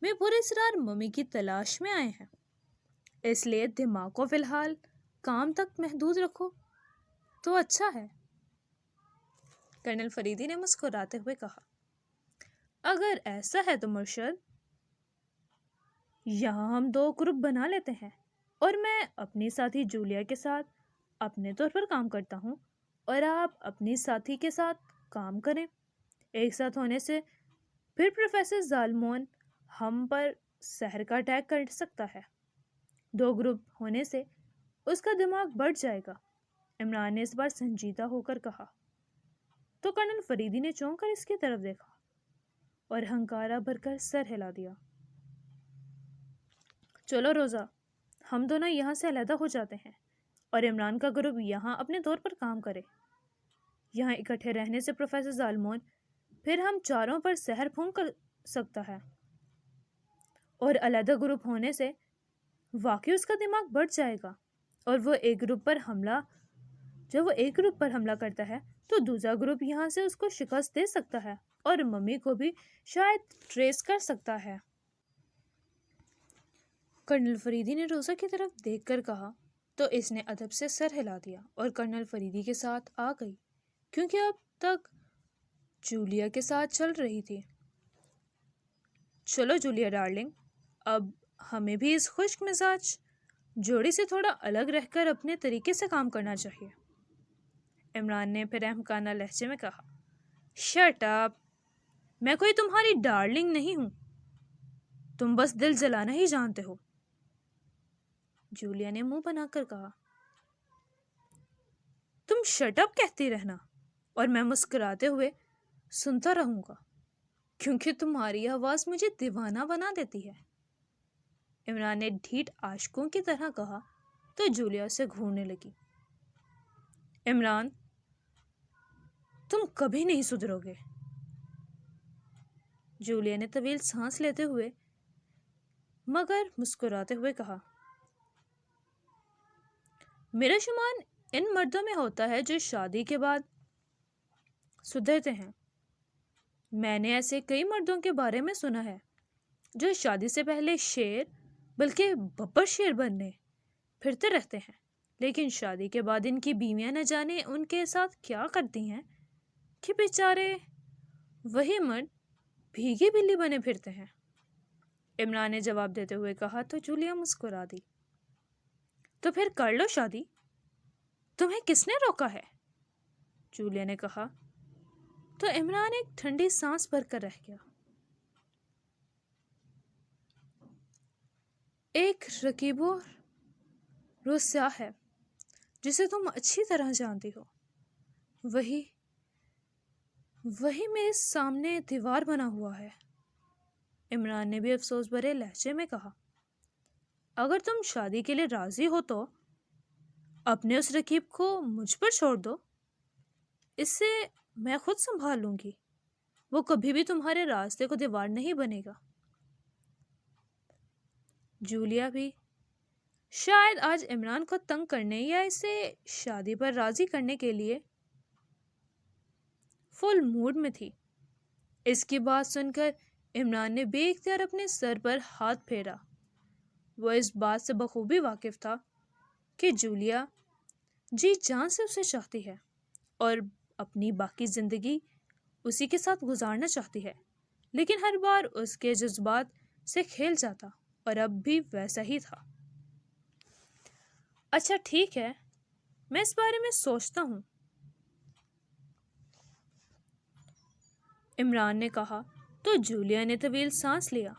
میں پورے اسرار ممی کی تلاش میں آئے ہیں، اس لیے دماغ کو فی الحال کام تک محدود رکھو تو اچھا ہے، کرنل فریدی نے مسکراتے ہوئے کہا۔ اگر ایسا ہے تو مرشد، یہاں ہم 2 گروپ بنا لیتے ہیں اور میں اپنی ساتھی جولیا کے ساتھ اپنے طور پر کام کرتا ہوں اور آپ اپنی ساتھی کے ساتھ کام کریں۔ ایک ساتھ ہونے سے پھر پروفیسر زالمون ہم پر سحر کا اٹیک کر سکتا ہے، 2 گروپ ہونے سے اس کا دماغ بڑھ جائے گا، عمران نے اس بار سنجیدہ ہو کر کہا تو کرنل فریدی نے چونک کر اس کی طرف دیکھا اور ہنکارا بھر کر سر ہلا دیا۔ چلو روزہ، ہم دونوں یہاں سے علیحدہ ہو جاتے ہیں اور عمران کا گروپ یہاں اپنے طور پر کام کرے۔ یہاں اکٹھے رہنے سے پروفیسر زالمون پھر ہم چاروں پر سحر پھونک کر سکتا ہے اور علیحدہ گروپ ہونے سے واقعی اس کا دماغ بڑھ جائے گا اور وہ ایک گروپ پر حملہ کرتا ہے تو دوسرا گروپ یہاں سے اس کو شکست دے سکتا ہے اور ممی کو بھی شاید ٹریس کر سکتا ہے۔ کرنل فریدی نے روزہ کی طرف دیکھ کر کہا تو اس نے ادب سے سر ہلا دیا اور کرنل فریدی کے ساتھ آ گئی کیونکہ اب تک جولیا کے ساتھ چل رہی تھی۔ چلو جولیا ڈارلنگ، اب ہمیں بھی اس خشک مزاج جوڑی سے تھوڑا الگ رہ کر اپنے طریقے سے کام کرنا چاہیے، عمران نے پھر احمقانہ لہجے میں کہا۔ شٹ اپ، میں کوئی تمہاری ڈارلنگ نہیں ہوں، تم بس دل جلانا ہی جانتے ہو، جولیا نے منہ بنا کر کہا۔ تم شٹ اپ کہتی رہنا اور میں مسکراتے ہوئے سنتا رہوں گا کیونکہ تمہاری آواز مجھے دیوانہ بنا دیتی ہے، عمران نے ڈھیٹ عاشقوں کی طرح کہا تو جولیا سے گھورنے لگی۔ عمران، تم کبھی نہیں سدھرو گے، جولیا نے طویل سانس لیتے ہوئے مگر مسکراتے ہوئے کہا۔ میرا شمار ان مردوں میں ہوتا ہے جو شادی کے بعد سدھرتے ہیں۔ میں نے ایسے کئی مردوں کے بارے میں سنا ہے جو شادی سے پہلے شیر بلکہ ببر شیر بننے پھرتے رہتے ہیں، لیکن شادی کے بعد ان کی بیویاں نہ جانے ان کے ساتھ کیا کرتی ہیں کہ بیچارے وہی مرد بھیگی بلی بنے پھرتے ہیں، عمران نے جواب دیتے ہوئے کہا تو جولیا مسکرا دی۔ تو پھر کر لو شادی، تمہیں کس نے روکا ہے، جولیا نے کہا تو عمران ایک ٹھنڈی سانس بھر کر رہ گیا۔ ایک رقیب و رسوا ہے جسے تم اچھی طرح جانتی ہو، وہی میرے سامنے دیوار بنا ہوا ہے، عمران نے بھی افسوس بھرے لہجے میں کہا۔ اگر تم شادی کے لیے راضی ہو تو اپنے اس رقیب کو مجھ پر چھوڑ دو، اس سے میں خود سنبھال لوں گی، وہ کبھی بھی تمہارے راستے کو دیوار نہیں بنے گا۔ جولیا بھی شاید آج عمران کو تنگ کرنے یا اسے شادی پر راضی کرنے کے لیے فل موڈ میں تھی۔ اس کی بات سن کر عمران نے بے اختیار اپنے سر پر ہاتھ پھیرا۔ وہ اس بات سے بخوبی واقف تھا کہ جولیا جی جان سے اسے چاہتی ہے اور اپنی باقی زندگی اسی کے ساتھ گزارنا چاہتی ہے، لیکن ہر بار اس کے جذبات سے کھیل جاتا اور اب بھی ویسا ہی تھا۔ اچھا ٹھیک ہے، میں اس بارے میں سوچتا ہوں، عمران نے کہا تو جولیا نے طویل سانس لیا،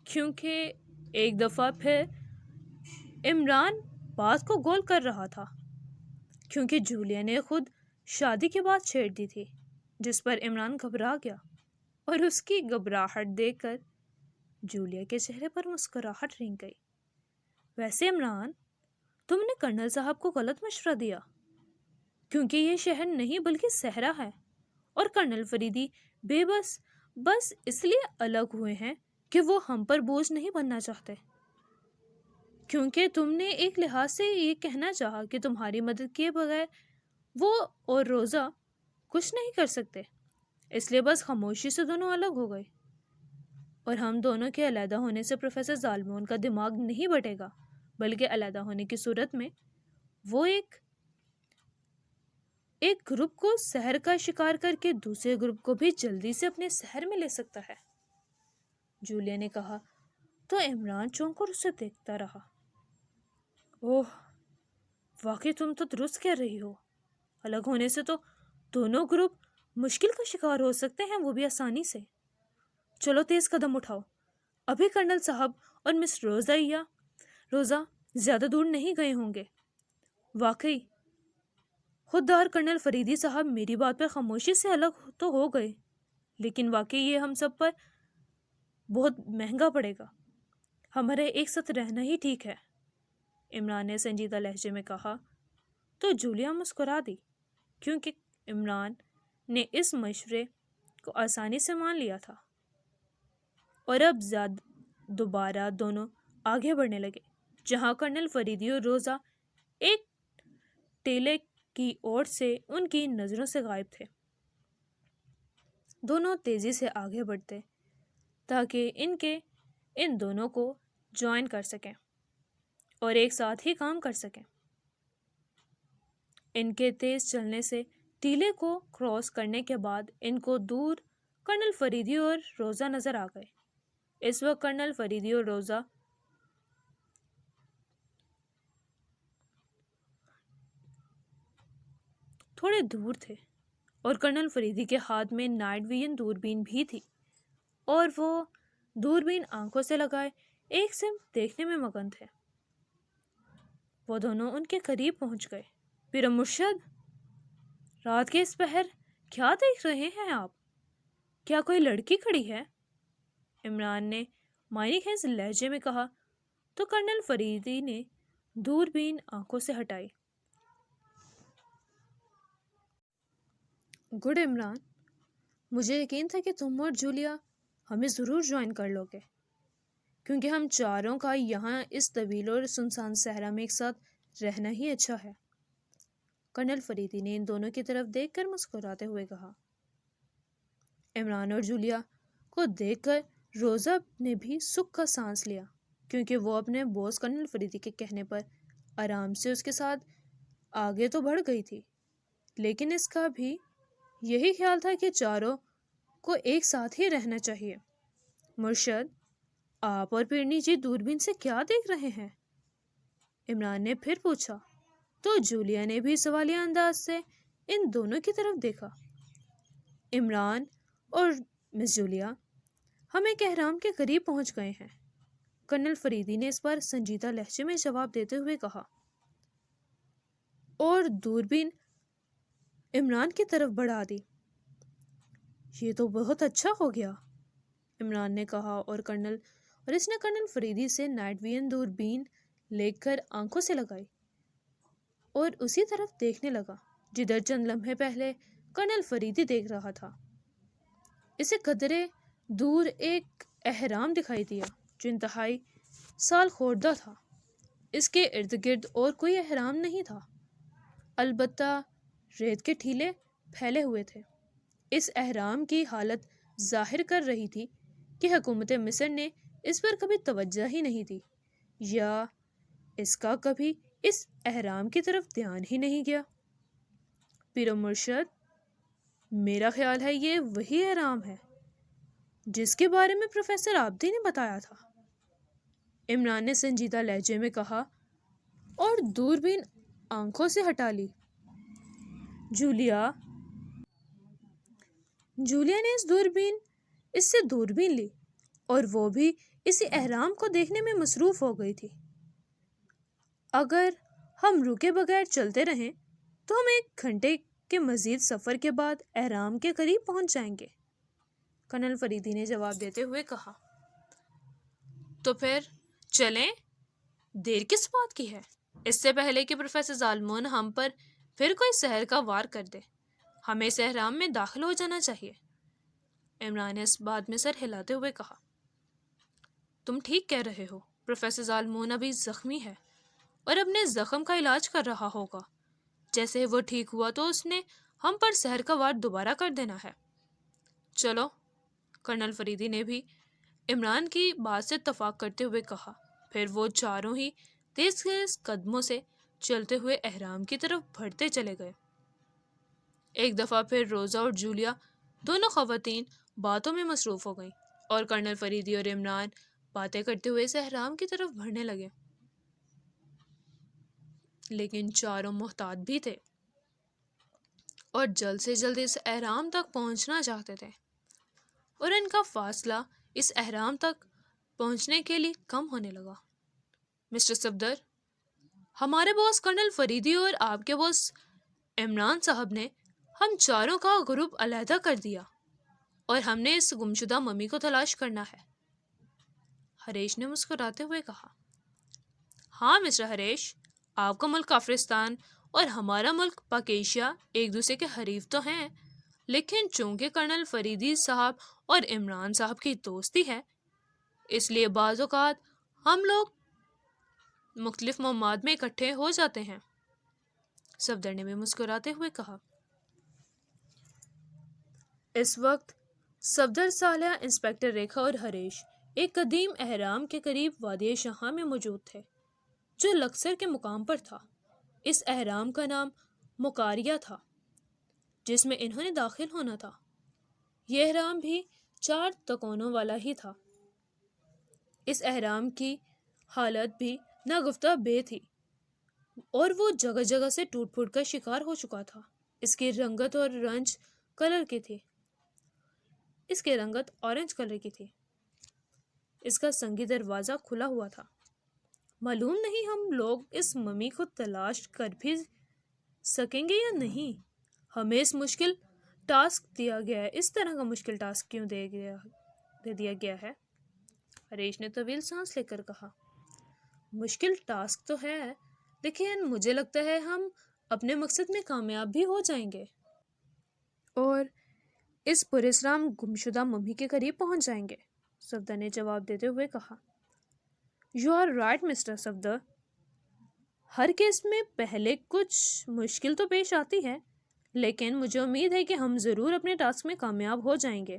کیونکہ ایک دفعہ پھر عمران بات کو گول کر رہا تھا، کیونکہ جولیا نے خود شادی کی بات چھیڑ دی تھی، جس پر عمران گھبرا گیا اور اس کی گھبراہٹ دیکھ کر جولیا کے چہرے پر مسکراہٹ رنگ گئی۔ ویسے عمران، تم نے کرنل صاحب کو غلط مشورہ دیا، کیونکہ یہ شہر نہیں بلکہ صحرا ہے، اور کرنل فریدی بے بس اس لیے الگ ہوئے ہیں کہ وہ ہم پر بوجھ نہیں بننا چاہتے، کیونکہ تم نے ایک لحاظ سے یہ کہنا چاہا کہ تمہاری مدد کیے بغیر وہ اور روزہ کچھ نہیں کر سکتے، اس لیے بس خاموشی سے دونوں الگ ہو گئے، اور ہم دونوں کے علیحدہ ہونے سے پروفیسر ظالمون کا دماغ نہیں بٹے گا، بلکہ علیحدہ ہونے کی صورت میں وہ ایک گروپ کو سحر کا شکار کر کے دوسرے گروپ کو بھی جلدی سے اپنے سحر میں لے سکتا ہے، جولیا نے کہا تو عمران چونک کر اسے دیکھتا رہا۔ اوہ، واقعی تم تو درست کہہ رہی ہو، الگ ہونے سے تو دونوں گروپ مشکل کا شکار ہو سکتے ہیں، وہ بھی آسانی سے۔ چلو تیز قدم اٹھاؤ، ابھی کرنل صاحب اور مس روزہ زیادہ دور نہیں گئے ہوں گے۔ واقعی خوددار کرنل فریدی صاحب میری بات پر خاموشی سے الگ تو ہو گئے، لیکن واقعی یہ ہم سب پر بہت مہنگا پڑے گا، ہمارے ایک ساتھ رہنا ہی ٹھیک ہے، عمران نے سنجیدہ لہجے میں کہا تو جولیا مسکرا دی، کیونکہ عمران نے اس مشورے کو آسانی سے مان لیا تھا، اور اب دوبارہ دونوں آگے بڑھنے لگے، جہاں کرنل فریدی اور روزہ ایک ٹیلے کی اور سے ان کی نظروں سے غائب تھے۔ دونوں تیزی سے آگے بڑھتے تاکہ ان دونوں کو جوائن کر سکیں اور ایک ساتھ ہی کام کر سکیں۔ ان کے تیز چلنے سے ٹیلے کو کراس کرنے کے بعد ان کو دور کرنل فریدی اور روزہ نظر آ گئے۔ اس وقت کرنل فریدی اور روزہ تھوڑے دور تھے، اور کرنل فریدی کے ہاتھ میں نائٹ ویژن دوربین بھی تھی، اور وہ دوربین آنکھوں سے لگائے ایک سمت دیکھنے میں مگن تھے۔ وہ دونوں ان کے قریب پہنچ گئے۔ پیر مرشد، رات کے اس پہر کیا دیکھ رہے ہیں آپ؟ کیا کوئی لڑکی کھڑی ہے؟ عمران نے معنی خیز لہجے میں کہا تو کرنل فریدی نے دوربین آنکھوں سے ہٹائی۔ گڈ عمران، مجھے یقین تھا کہ تم اور جولیا ہمیں ضرور جوائن کر لو گے، کیونکہ ہم چاروں کا یہاں اس طویل اور سنسان صحرا میں ایک ساتھ رہنا ہی اچھا ہے، کرنل فریدی نے ان دونوں کی طرف دیکھ کر مسکراتے ہوئے کہا۔ عمران اور جولیا کو دیکھ کر روزہ نے بھی سکھ کا سانس لیا، کیونکہ وہ اپنے بوس کرنل فریدی کے کہنے پر آرام سے اس کے ساتھ آگے تو بڑھ گئی تھی، لیکن اس کا بھی یہی خیال تھا کہ چاروں کو ایک ساتھ ہی رہنا چاہیے۔ مرشد، آپ اور پیرنی جی دوربین سے کیا دیکھ رہے ہیں؟ عمران نے پھر پوچھا تو جولیا نے بھی سوالیہ انداز سے ان دونوں کی طرف دیکھا۔ عمران اور مس جولیا، ہم ایک احرام کے قریب پہنچ گئے ہیں، کرنل فریدی نے اس پر سنجیدہ لہجے میں جواب دیتے ہوئے کہا، اور دوربین عمران کی طرف بڑھا دی۔ یہ تو بہت اچھا ہو گیا، عمران نے کہا، اور اس نے کرنل فریدی سے نائٹ ویژن دوربین لے کر آنکھوں سے لگائی۔ اور اسی طرف دیکھنے لگا جدھر چند لمحے پہلے کرنل فریدی دیکھ رہا تھا۔ اسے قدرے دور ایک اہرام دکھائی دیا جو انتہائی سال خوردہ تھا۔ اس کے ارد گرد اور کوئی اہرام نہیں تھا، البتہ ریت کے ٹھیلے پھیلے ہوئے تھے۔ اس اہرام کی حالت ظاہر کر رہی تھی کہ حکومت مصر نے اس پر کبھی توجہ ہی نہیں دی، یا اس کا کبھی اس اہرام کی طرف دھیان ہی نہیں گیا۔ پیر و مرشد، میرا خیال ہے یہ وہی اہرام ہے جس کے بارے میں پروفیسر عابدی نے بتایا تھا، عمران نے سنجیدہ لہجے میں کہا اور دوربین آنکھوں سے ہٹا لی۔ جولیا نے اس سے دوربین لی اور وہ بھی اسی اہرام کو دیکھنے میں مصروف ہو گئی تھی۔ اگر ہم رکے بغیر چلتے رہیں تو ہم 1 گھنٹے کے مزید سفر کے بعد اہرام کے قریب پہنچ جائیں گے، کرنل فریدی نے جواب دیتے ہوئے کہا۔ تو پھر چلیں، دیر کس بات کی ہے؟ اس سے پہلے کہ پروفیسر ظالمون ہم پر پھر کوئی سحر کا وار کر دے، ہمیں اس اہرام میں داخل ہو جانا چاہیے، عمران نے اس بات میں سر ہلاتے ہوئے کہا۔ تم ٹھیک کہہ رہے ہو، پروفیسر ظالمون ابھی زخمی ہے اور اپنے زخم کا علاج کر رہا ہوگا۔ جیسے وہ ٹھیک ہوا تو اس نے ہم پر سحر کا وار دوبارہ کر دینا ہے۔ چلو، کرنل فریدی نے بھی عمران کی بات سے اتفاق کرتے ہوئے کہا۔ پھر وہ چاروں ہی تیز تیز قدموں سے چلتے ہوئے اہرام کی طرف بڑھتے چلے گئے۔ ایک دفعہ پھر روزہ اور جولیا دونوں خواتین باتوں میں مصروف ہو گئیں اور کرنل فریدی اور عمران باتیں کرتے ہوئے اس اہرام کی طرف بڑھنے لگے، لیکن چاروں محتاط بھی تھے اور جلد سے جلد اس اہرام تک پہنچنا چاہتے تھے، اور ان کا فاصلہ اس اہرام تک پہنچنے کے لیے کم ہونے لگا۔ مسٹر صفدر، ہمارے باس کرنل فریدی اور آپ کے باس عمران صاحب نے ہم چاروں کا گروپ علیحدہ کر دیا اور ہم نے اس گمشدہ ممی کو تلاش کرنا ہے، ہریش نے مسکراتے ہوئے کہا۔ ہاں مسٹر ہریش، آپ کا ملک کافرستان اور ہمارا ملک پاکیشیا ایک دوسرے کے حریف تو ہیں، لیکن چونکہ کرنل فریدی صاحب اور عمران صاحب کی دوستی ہے، اس لیے بعض اوقات ہم لوگ مختلف مہمات میں اکٹھے ہو جاتے ہیں، صفدر نے بھی مسکراتے ہوئے کہا۔ اس وقت صفدر، صالحہ، انسپکٹر ریکھا اور ہریش ایک قدیم اہرام کے قریب وادی شہاں میں موجود تھے جو لکسر کے مقام پر تھا۔ اس اہرام کا نام مکاریہ تھا جس میں انہوں نے داخل ہونا تھا۔ یہ اہرام بھی 4 تکونوں والا ہی تھا۔ اس اہرام کی حالت بھی ناگفتہ بے تھی اور وہ جگہ جگہ سے ٹوٹ پھوٹ کا شکار ہو چکا تھا۔ اس کی رنگت اورنج کلر کی تھی۔ اس کا سنگی دروازہ کھلا ہوا تھا۔ معلوم نہیں ہم لوگ اس ممی کو تلاش کر بھی سکیں گے یا نہیں۔ ہمیں اس مشکل ٹاسک دیا گیا ہے، اس طرح کا مشکل ٹاسک کیوں دے دیا گیا ہے؟ ہریش نے طویل سانس لے کر کہا۔ مشکل ٹاسک تو ہے، لیکن مجھے لگتا ہے ہم اپنے مقصد میں کامیاب بھی ہو جائیں گے اور اس پراسرار گمشدہ ممی کے قریب پہنچ جائیں گے، صفدر نے جواب دیتے ہوئے کہا۔ You are right mister Safdar, ہر کیس میں پہلے کچھ مشکل تو پیش آتی ہے، لیکن مجھے امید ہے کہ ہم ضرور اپنے ٹاسک میں کامیاب ہو جائیں گے،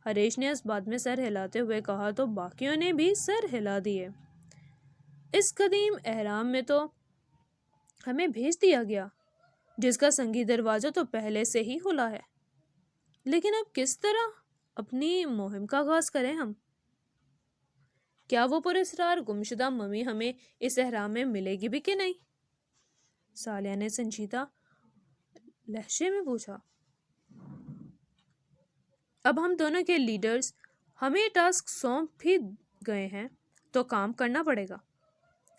ہریش نے اس بات میں سر ہلاتے ہوئے کہا تو باقیوں نے بھی سر ہلا دیے۔ اس قدیم اہرام میں تو ہمیں بھیج دیا گیا جس کا سنگی دروازہ تو پہلے سے ہی کھلا ہے، لیکن اب کس طرح اپنی مہم کا آغاز کریں ہم؟ کیا وہ پراسرار گمشدہ ممی ہمیں اس اہرام میں ملے گی بھی کہ نہیں؟ صالحہ نے سنجیدہ لہجے میں پوچھا۔ اب ہم دونوں کے لیڈرز ہمیں یہ ٹاسک سونپ بھی گئے ہیں تو کام کرنا پڑے گا،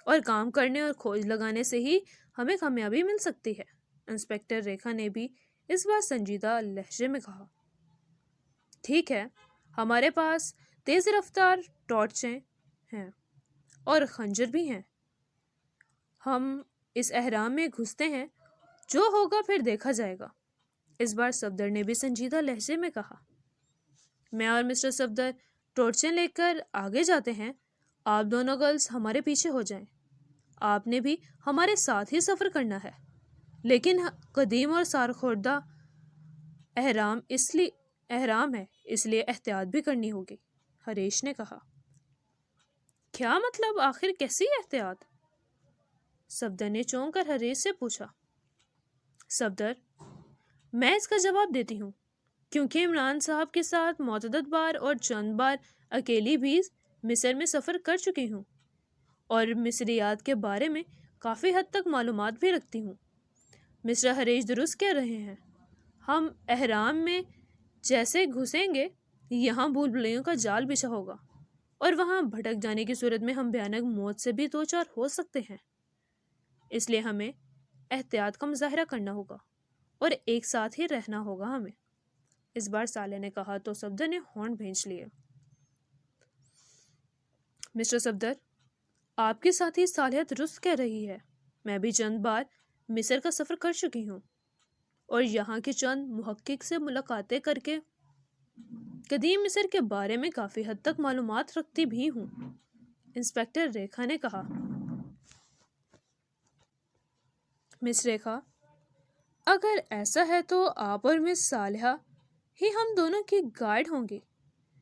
اور کام کرنے اور کھوج لگانے سے ہی ہمیں کامیابی مل سکتی ہے، انسپکٹر ریکھا نے بھی اس بار سنجیدہ لہجے میں کہا۔ ٹھیک ہے، ہمارے پاس تیز رفتار ٹارچیں ہیں اور خنجر بھی ہیں، ہم اس احرام میں گھستے ہیں، جو ہوگا پھر دیکھا جائے گا۔ اس بار صفدر نے بھی سنجیدہ لہجے میں کہا۔ میں اور مسٹر صفدر ٹورچیں لے کر آگے جاتے ہیں، آپ دونوں گرلز ہمارے پیچھے ہو جائیں۔ آپ نے بھی ہمارے ساتھ ہی سفر کرنا ہے، لیکن قدیم اور سالخوردہ احرام ہے، اس لیے احتیاط بھی کرنی ہوگی، ہریش نے کہا۔ کیا مطلب؟ آخر کیسی احتیاط؟ صفدر نے چونک کر ہریش سے پوچھا۔ صفدر، میں اس کا جواب دیتی ہوں، کیونکہ عمران صاحب کے ساتھ متعدد بار اور چند بار اکیلی بھی مصر میں سفر کر چکی ہوں، اور مصریات کے بارے میں کافی حد تک معلومات بھی رکھتی ہوں۔ مسٹر ہریش درست کہہ رہے ہیں، ہم احرام میں جیسے گھسیں گے، یہاں بھول بھلیوں کا جال بچھا ہوگا، اور وہاں بھٹک جانے کی صورت میں ہم بھیانک موت سے بھی دوچار ہو سکتے ہیں۔ اس لیے ہمیں احتیاط کا مظاہرہ کرنا ہوگا اور ایک ساتھ ہی رہنا ہوگا ہمیں۔ اس بار صالح نے کہا تو صفدر نے ہورن بھینچ لیے۔ مسٹر صفدر، آپ کے ساتھی صالحہ درست کہہ رہی ہے، میں بھی چند بار مصر کا سفر کر چکی ہوں، اور یہاں کے چند محقق سے ملاقاتیں کر کے قدیم مصر کے بارے میں کافی حد تک معلومات رکھتی بھی ہوں، انسپکٹر ریکھا نے کہا۔ مس ریکھا، اگر ایسا ہے تو آپ اور مس صالحہ ہی ہم دونوں کی گائیڈ ہوں گی،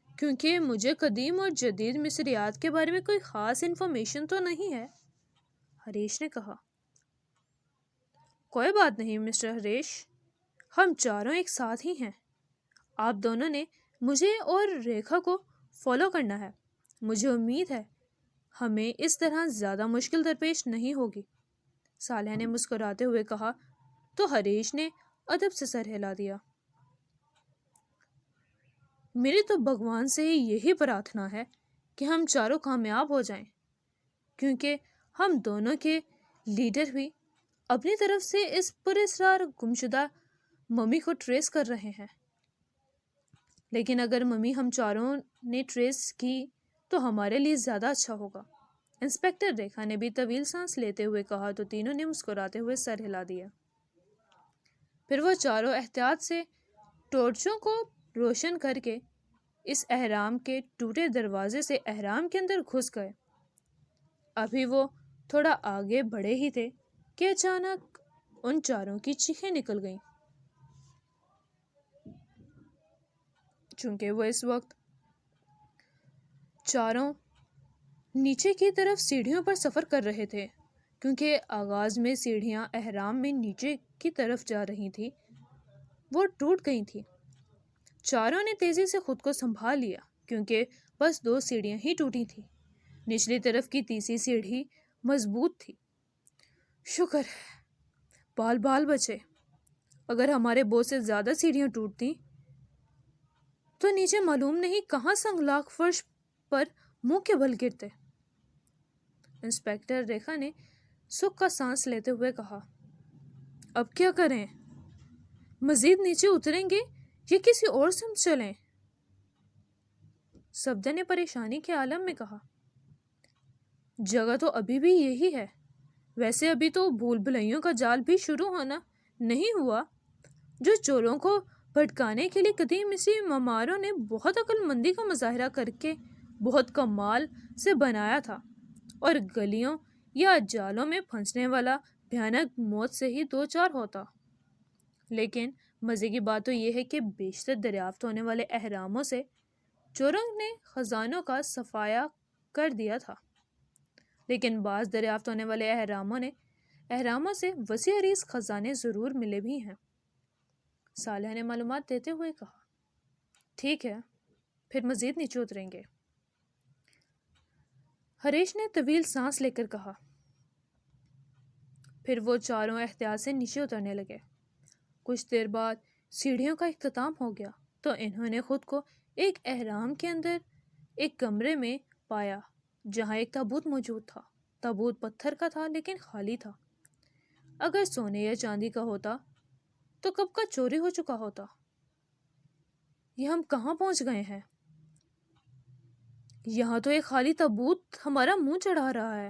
کیونکہ مجھے قدیم اور جدید مصریات کے بارے میں کوئی خاص انفارمیشن تو نہیں ہے، ہریش نے کہا۔ کوئی بات نہیں مسٹر ہریش، ہم چاروں ایک ساتھ ہی ہیں، آپ دونوں نے مجھے اور ریکھا کو فالو کرنا ہے۔ مجھے امید ہے ہمیں اس طرح زیادہ مشکل درپیش نہیں ہوگی، صالحہ نے مسکراتے ہوئے کہا تو ہریش نے ادب سے سر ہلا دیا۔ میری تو بھگوان سے یہی پرارتھنا ہے کہ ہم چاروں کامیاب ہو جائیں، کیونکہ ہم دونوں کے لیڈر بھی اپنی طرف سے اس پراسرار گمشدہ ممی کو ٹریس کر رہے ہیں، لیکن اگر ممی ہم چاروں نے ٹریس کی تو ہمارے لیے زیادہ اچھا ہوگا، انسپکٹر ریکھا نے بھی طویل سانس لیتے ہوئے کہا تو تینوں نے مسکراتے ہوئے سر ہلا دیا۔ پھر وہ چاروں احتیاط سے ٹورچوں کو روشن کر کے اس احرام کے ٹوٹے دروازے سے احرام کے اندر گھس گئے۔ ابھی وہ تھوڑا آگے بڑھے ہی تھے کہ اچانک ان چاروں کی چیخیں نکل گئیں، چونکہ وہ اس وقت چاروں نیچے کی طرف سیڑھیوں پر سفر کر رہے تھے، کیونکہ آغاز میں سیڑھیاں احرام میں نیچے کی طرف جا رہی تھیں، وہ ٹوٹ گئی تھیں۔ چاروں نے تیزی سے خود کو سنبھال لیا، کیونکہ بس 2 سیڑھیاں ہی ٹوٹی تھیں، نچلی طرف کی تیسری سیڑھی مضبوط تھی۔ شکر ہے بال بچے، اگر ہمارے بوجھ سے زیادہ سیڑھیاں ٹوٹتی تو نیچے معلوم نہیں کہاں سنگلاخ فرش پر منہ کے بل گرتے، انسپکٹر ریکھا نے سکھ کا سانس لیتے ہوئے کہا۔ اب کیا کریں؟ مزید نیچے اتریں گے یا کسی اور سمت چلیں؟ صفدر نے پریشانی کے عالم میں کہا۔ جگہ تو ابھی بھی یہی ہے، ویسے ابھی تو بھول بھلائیوں کا جال بھی شروع ہونا نہیں ہوا، جو چوروں کو بھٹکانے کے لیے قدیم مصری معماروں نے بہت عقل مندی کا مظاہرہ کر کے بہت کمال سے بنایا تھا، اور گلیوں یا جالوں میں پھنسنے والا بھیانک موت سے ہی دوچار ہوتا۔ لیکن مزے کی بات تو یہ ہے کہ بیشتر دریافت ہونے والے احراموں سے چوروں نے خزانوں کا صفایا کر دیا تھا، لیکن بعض دریافت ہونے والے احراموں سے وسیع عریض خزانے ضرور ملے بھی ہیں، صالح نے معلومات دیتے ہوئے کہا۔ ٹھیک ہے، پھر مزید نیچے اتریں گے، ہریش نے طویل سانس لے کر کہا۔ پھر وہ چاروں احتیاط سے نیچے اترنے لگے۔ کچھ دیر بعد سیڑھیوں کا اختتام ہو گیا تو انہوں نے خود کو ایک احرام کے اندر ایک کمرے میں پایا جہاں ایک تابوت موجود تھا۔ تابوت پتھر کا تھا لیکن خالی تھا۔ اگر سونے یا چاندی کا ہوتا تو کب کا چوری ہو چکا ہوتا۔ یہ ہم کہاں پہنچ گئے ہیں؟ یہاں تو ایک خالی تابوت ہمارا منہ چڑھا رہا ہے۔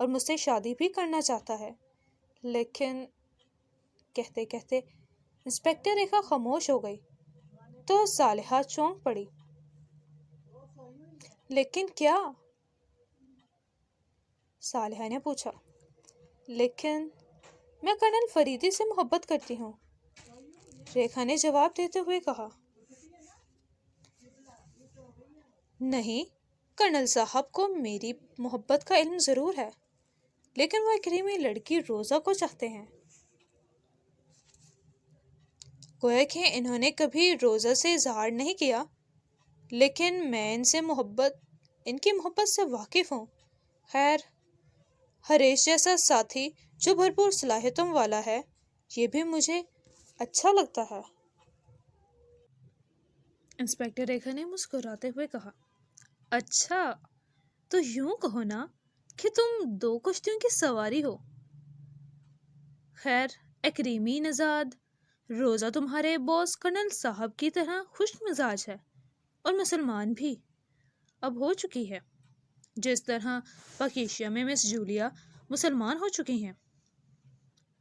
اور مجھ سے شادی بھی کرنا چاہتا ہے، لیکن کہتے کہتے انسپیکٹر ریکھا خاموش ہو گئی تو صالحہ چونک پڑی۔ لیکن کیا؟ صالحہ نے پوچھا۔ لیکن میں کرنل فریدی سے محبت کرتی ہوں، ریکھا نے جواب دیتے ہوئے کہا۔ نہیں، کرنل صاحب کو میری محبت کا علم ضرور ہے، لیکن وہ اکریمی لڑکی روزہ کو چاہتے ہیں۔ گویا کہ انہوں نے کبھی روزہ سے اظہار نہیں کیا، لیکن میں ان کی محبت سے واقف ہوں۔ خیر، ہریش جیسا ساتھی جو بھرپور صلاحیتوں والا ہے، یہ بھی مجھے اچھا لگتا ہے۔ انسپیکٹر ریکھا نے مسکراتے ہوئے کہا، اچھا، تو یوں کہو نا کہ تم 2 کشتیوں کی سواری ہو۔ خیر، اکریمی نژاد روزہ تمہارے باس کرنل صاحب کی طرح خوش مزاج ہے اور مسلمان بھی اب ہو چکی ہے، جس طرح پاکیشیا میں مس جولیا مسلمان ہو چکی ہیں۔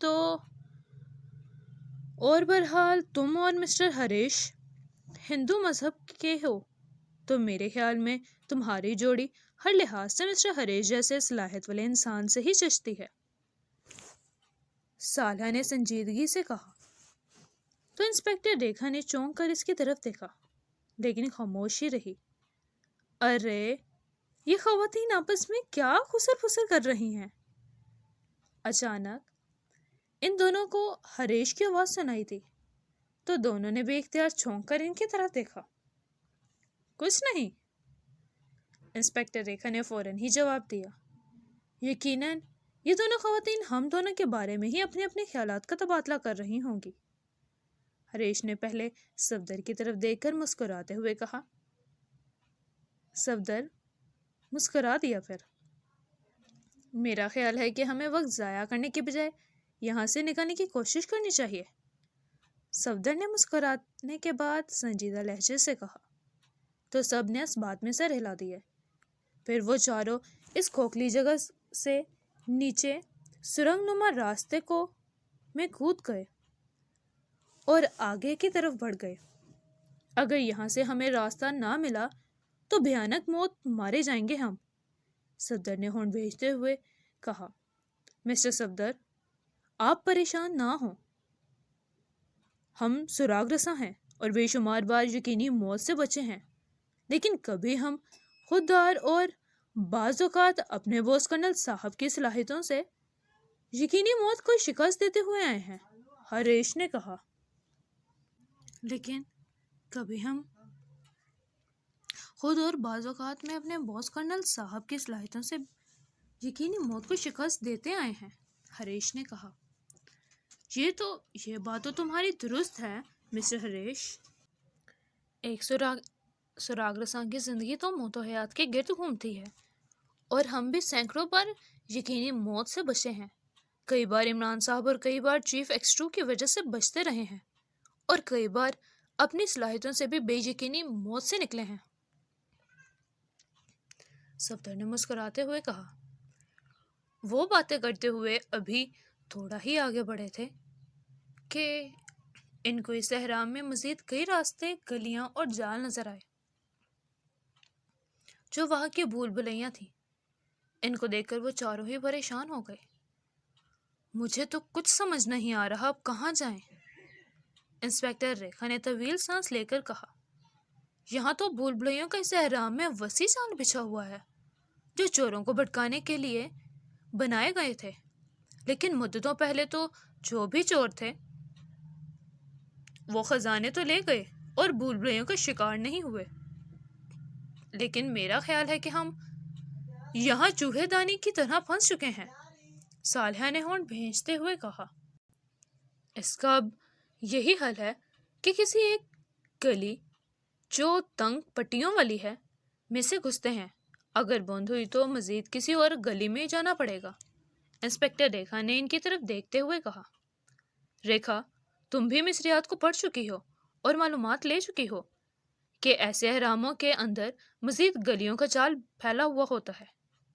تو اور بہرحال تم اور مسٹر ہریش ہندو مذہب کے ہو، تو میرے خیال میں تمہاری جوڑی ہر لحاظ سے مسٹر ہریش جیسے صلاحیت والے انسان سے ہی جچتی ہے، صالحہ نے سنجیدگی سے کہا۔ تو انسپیکٹر ریکھا نے چونک کر اس کی طرف دیکھا، لیکن خاموشی رہی۔ ارے، یہ خواتین آپس میں کیا خسر پھسر کر رہی ہیں؟ اچانک ان دونوں کو ہریش کی آواز سنائی دی، تو دونوں نے بے اختیار چونک کر ان کی طرف دیکھا۔ کچھ نہیں، انسپیکٹر ریکھا نے فوراً ہی جواب دیا۔ یقیناً یہ دونوں خواتین ہم دونوں کے بارے میں ہی اپنے اپنے خیالات کا تبادلہ کر رہی ہوں گی۔ ہریش نے پہلے صفدر کی طرف دیکھ کر مسکراتے ہوئے کہا۔ صفدر مسکرا دیا پھر۔ میرا خیال ہے کہ ہمیں وقت ضائع کرنے کے بجائے یہاں سے نکلنے کی کوشش کرنی چاہیے، صفدر نے مسکرانے کے بعد سنجیدہ لہجے سے کہا۔ تو سب نے اس بات میں سر ہلا دیے۔ پھر وہ چاروں اس کھوکھلی جگہ سے نیچے سرنگ نما راستے میں کود گئے اور آگے کی طرف بڑھ گئے۔ اگر یہاں سے ہمیں راستہ نہ ملا تو بھیانک موت مارے جائیں گے ہم، صفدر نے ہونٹ بھیجتے ہوئے کہا۔ مسٹر صفدر، آپ پریشان نہ ہوں، ہم سراغ رساں ہیں اور بے شمار بار یقینی موت سے بچے ہیں، لیکن کبھی ہم خوددار اور بعض اوقات اپنے باس کرنل صاحب کی صلاحیتوں سے یقینی موت کو شکست دیتے ہوئے آئے ہیں، ہریش نے کہا۔ لیکن کبھی ہم خود اور بعض اوقات میں اپنے باس کرنل صاحب کی صلاحیتوں سے یقینی موت کو شکست دیتے آئے ہیں، ہریش نے کہا۔ یہ بات تو تمہاری درست ہے مسٹر ہریش۔ ایک سراغ رساں کی زندگی تو موت و حیات کے گرد گھومتی ہے، اور ہم بھی سینکڑوں بار یقینی موت سے بچے ہیں۔ کئی بار عمران صاحب اور کئی بار چیف ایکسٹرو کی وجہ سے بچتے رہے ہیں، اور کئی بار اپنی صلاحیتوں سے بھی بے یقینی موت سے نکلے ہیں، صفدر نے مسکراتے ہوئے کہا۔ وہ باتیں کرتے ہوئے ابھی تھوڑا ہی آگے بڑھے تھے کہ ان کو اس احرام میں مزید کئی راستے، گلیاں اور جال نظر آئے جو وہاں کی بھول بھلیاں تھیں۔ ان کو دیکھ کر وہ چاروں ہی پریشان ہو گئے۔ مجھے تو کچھ سمجھ نہیں آ رہا، اب کہاں جائیں؟ انسپیکٹر ریکھا نے طویل سانس لے کر کہا۔ یہاں تو بھول بھلیوں کا اس احرام میں وسیع جال بچھا ہوا ہے جو چوروں کو بھٹکانے کے لیے بنائے گئے تھے، لیکن مدتوں پہلے تو جو بھی چور تھے وہ خزانے تو لے گئے اور بھول بھلیوں کا شکار نہیں ہوئے، لیکن میرا خیال ہے کہ ہم یہاں چوہے دانی کی طرح پھنس چکے ہیں، صالحہ نے ہونٹ بھینچتے ہوئے کہا۔ اس کا اب یہی حل ہے کہ کسی ایک گلی جو تنگ پٹیوں والی ہے میں سے گھستے ہیں، اگر بند ہوئی تو مزید کسی اور گلی میں جانا پڑے گا، انسپیکٹر ریکھا نے ان کی طرف دیکھتے ہوئے کہا۔ ریکھا، تم بھی مصریات کو پڑھ چکی ہو اور معلومات لے چکی ہو کہ ایسے احراموں کے اندر مزید گلیوں کا جال پھیلا ہوا ہوتا ہے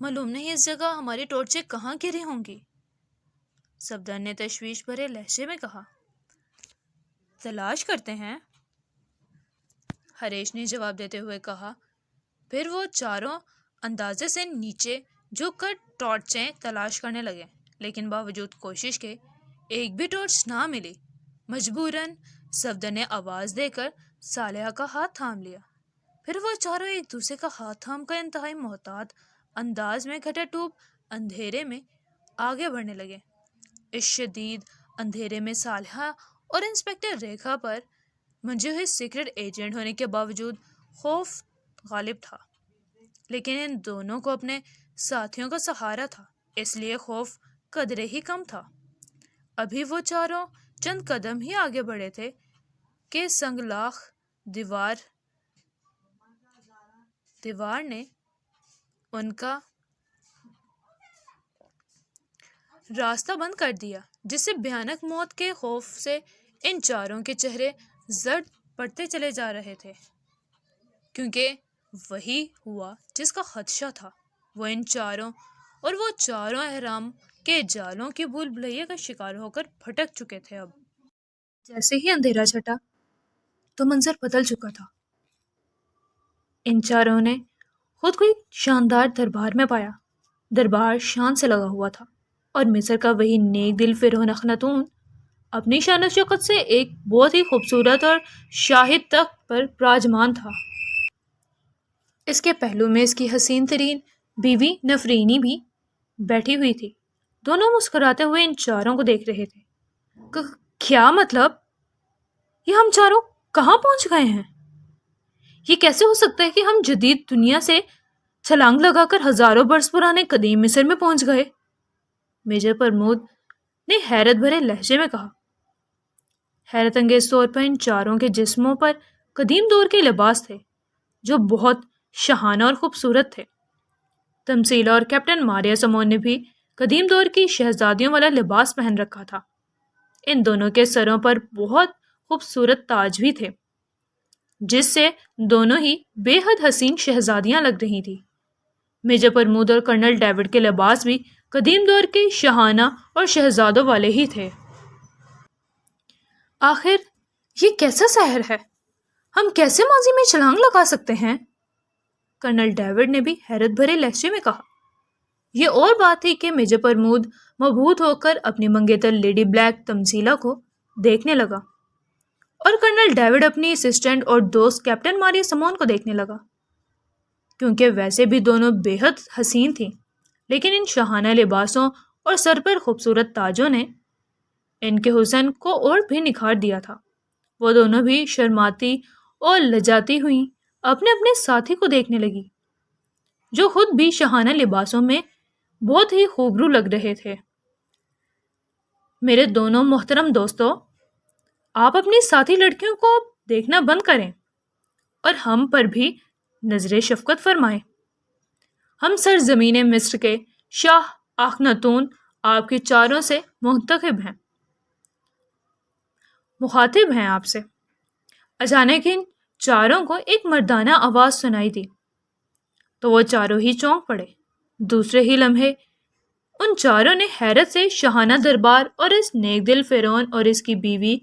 معلوم نہیں اس جگہ ہماری ٹارچیں کہاں گری ہوں گی، صفدر نے تشویش بھرے لہجے میں کہا۔ تلاش کرتے ہیں، ہریش نے جواب دیتے ہوئے کہا۔ پھر وہ چاروں اندازے سے نیچے جھک کر ٹارچیں تلاش کرنے لگے، لیکن باوجود کوشش کے ایک بھی ٹارچ نہ ملی۔ مجبوراً صفدر نے آواز دے کر صالحہ کا ہاتھ تھام لیا۔ پھر وہ چاروں ایک دوسرے کا ہاتھ تھام کر انتہائی محتاط انداز میں گھٹا ٹوپ اندھیرے میں آگے بڑھنے لگے۔ اس شدید اندھیرے میں صالحہ اور انسپکٹر ریکھا پر منجے ہوئے سیکرٹ ایجنٹ ہونے کے باوجود خوف غالب تھا، لیکن ان دونوں کو اپنے ساتھیوں کا سہارا تھا، اس لیے خوف قدرے ہی کم تھا۔ ابھی وہ چاروں چند قدم ہی آگے بڑھے تھے کہ سنگلاخ دیوار نے ان کا راستہ بند کر دیا، جس سے بھیانک موت کے خوف سے ان چاروں کے چہرے زرد پڑتے چلے جا رہے تھے، کیونکہ وہی ہوا جس کا خدشہ تھا۔ وہ ان چاروں اور وہ چاروں احرام کے جالوں کی بھول بھلیے کا شکار ہو کر بھٹک چکے تھے۔ اب جیسے ہی اندھیرا چھٹا تو منظر بدل چکا تھا۔ ان چاروں نے خود کو ایک شاندار دربار میں پایا۔ دربار شان سے لگا ہوا تھا اور مصر کا وہی نیک دل فرعون اخناتون اپنی شان و شوکت سے ایک بہت ہی خوبصورت اور شاہی تخت پر براجمان تھا۔ اس کے پہلو میں اس کی حسین ترین بیوی نفرینی بھی بیٹھی ہوئی تھی۔ دونوں مسکراتے ہوئے ان چاروں کو دیکھ رہے تھے۔ کیا مطلب؟ یہ ہم چاروں کہاں پہنچ گئے ہیں؟ یہ کیسے ہو سکتا ہے کہ ہم جدید دنیا سے چھلانگ لگا کر ہزاروں برس پرانے قدیم مصر میں پہنچ گئے؟ میجر پرمود نے حیرت بھرے لہجے میں کہا۔ حیرت انگیز طور پر ان چاروں کے جسموں پر قدیم دور کے لباس تھے، جو بہت شاہانہ اور خوبصورت تھے۔ تمثیلہ اور کیپٹن ماریا سمون نے بھی قدیم دور کی شہزادیوں والا لباس پہن رکھا تھا۔ ان دونوں کے سروں پر بہت خوبصورت تاج بھی تھے، جس سے دونوں ہی بے حد حسین شہزادیاں لگ رہی تھیں۔ میجر پرمود اور کرنل ڈیوڈ کے لباس بھی قدیم دور کے شاہانہ اور شہزادوں والے ہی تھے۔ آخر یہ کیسا سحر ہے؟ ہم کیسے ماضی میں چھلانگ لگا سکتے ہیں؟ کرنل ڈیوڈ نے بھی حیرت بھرے لہجے میں کہا۔ یہ اور بات تھی کہ میجر پرمود مبہوت ہو کر اپنی منگیتر لیڈی بلیک تمثیلہ کو دیکھنے لگا، اور کرنل ڈیوڈ اپنی اسسٹنٹ اور دوست کیپٹن ماریا سمون کو دیکھنے لگا، کیونکہ ویسے بھی دونوں بے حد حسین تھیں، لیکن ان شاہانہ لباسوں اور سر پر خوبصورت تاجوں نے ان کے حسن کو اور بھی نکھار دیا تھا۔ وہ دونوں بھی شرماتی اور لجاتی ہوئی اپنے اپنے ساتھی کو دیکھنے لگی، جو خود بھی شاہانہ لباسوں میں بہت ہی خوبرو لگ رہے تھے۔ میرے دونوں محترم دوستوں، آپ اپنی ساتھی لڑکیوں کو دیکھنا بند کریں اور ہم پر بھی نظر شفقت فرمائیں۔ ہم سرزمین مصر کے شاہ اخناتون آپ کے چاروں سے مخاطب ہیں آپ سے۔ اچانک ان چاروں کو ایک مردانہ آواز سنائی دی تو وہ چاروں ہی چونک پڑے۔ دوسرے ہی لمحے ان چاروں نے حیرت سے شاہانہ دربار اور اس نیک دل فرعون اور اس کی بیوی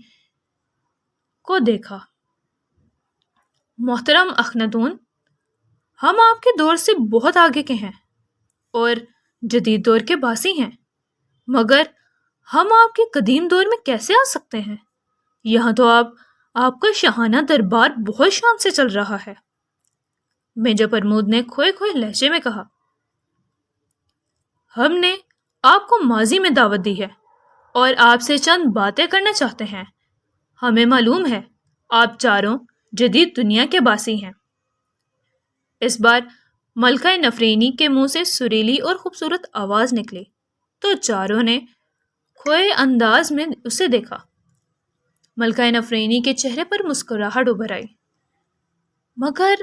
کو دیکھا۔ محترم اخناتون، ہم آپ کے دور سے بہت آگے کے ہیں اور جدید دور کے باسی ہیں، مگر ہم آپ کے قدیم دور میں کیسے آ سکتے ہیں؟ یہاں تو آپ کا شاہانہ دربار بہت شان سے چل رہا ہے۔ میجر پرمود نے کھوئے کھوئے لہجے میں کہا۔ ہم نے آپ کو ماضی میں دعوت دی ہے اور آپ سے چند باتیں کرنا چاہتے ہیں۔ ہمیں معلوم ہے آپ چاروں جدید دنیا کے باسی ہیں۔ اس بار ملکہ نفرینی کے منہ سے سریلی اور خوبصورت آواز نکلی تو چاروں نے کھوئے انداز میں اسے دیکھا۔ ملکہ نفرینی کے چہرے پر مسکراہٹ ابھر آئی۔ مگر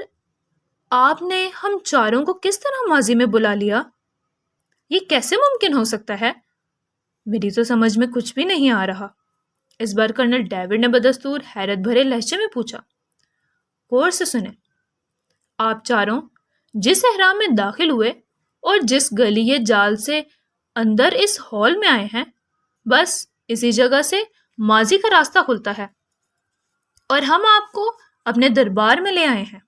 آپ نے ہم چاروں کو کس طرح ماضی میں بلا لیا؟ یہ کیسے ممکن ہو سکتا ہے؟ میری تو سمجھ میں کچھ بھی نہیں آ رہا۔ اس بار کرنل ڈیوڈ نے بدستور حیرت بھرے لہجے میں پوچھا۔ غور سے سنیں، آپ چاروں جس احرام میں داخل ہوئے اور جس گلی یا جال سے اندر اس ہال میں آئے ہیں، بس اسی جگہ سے ماضی کا راستہ کھلتا ہے، اور ہم آپ کو اپنے دربار میں لے آئے ہیں۔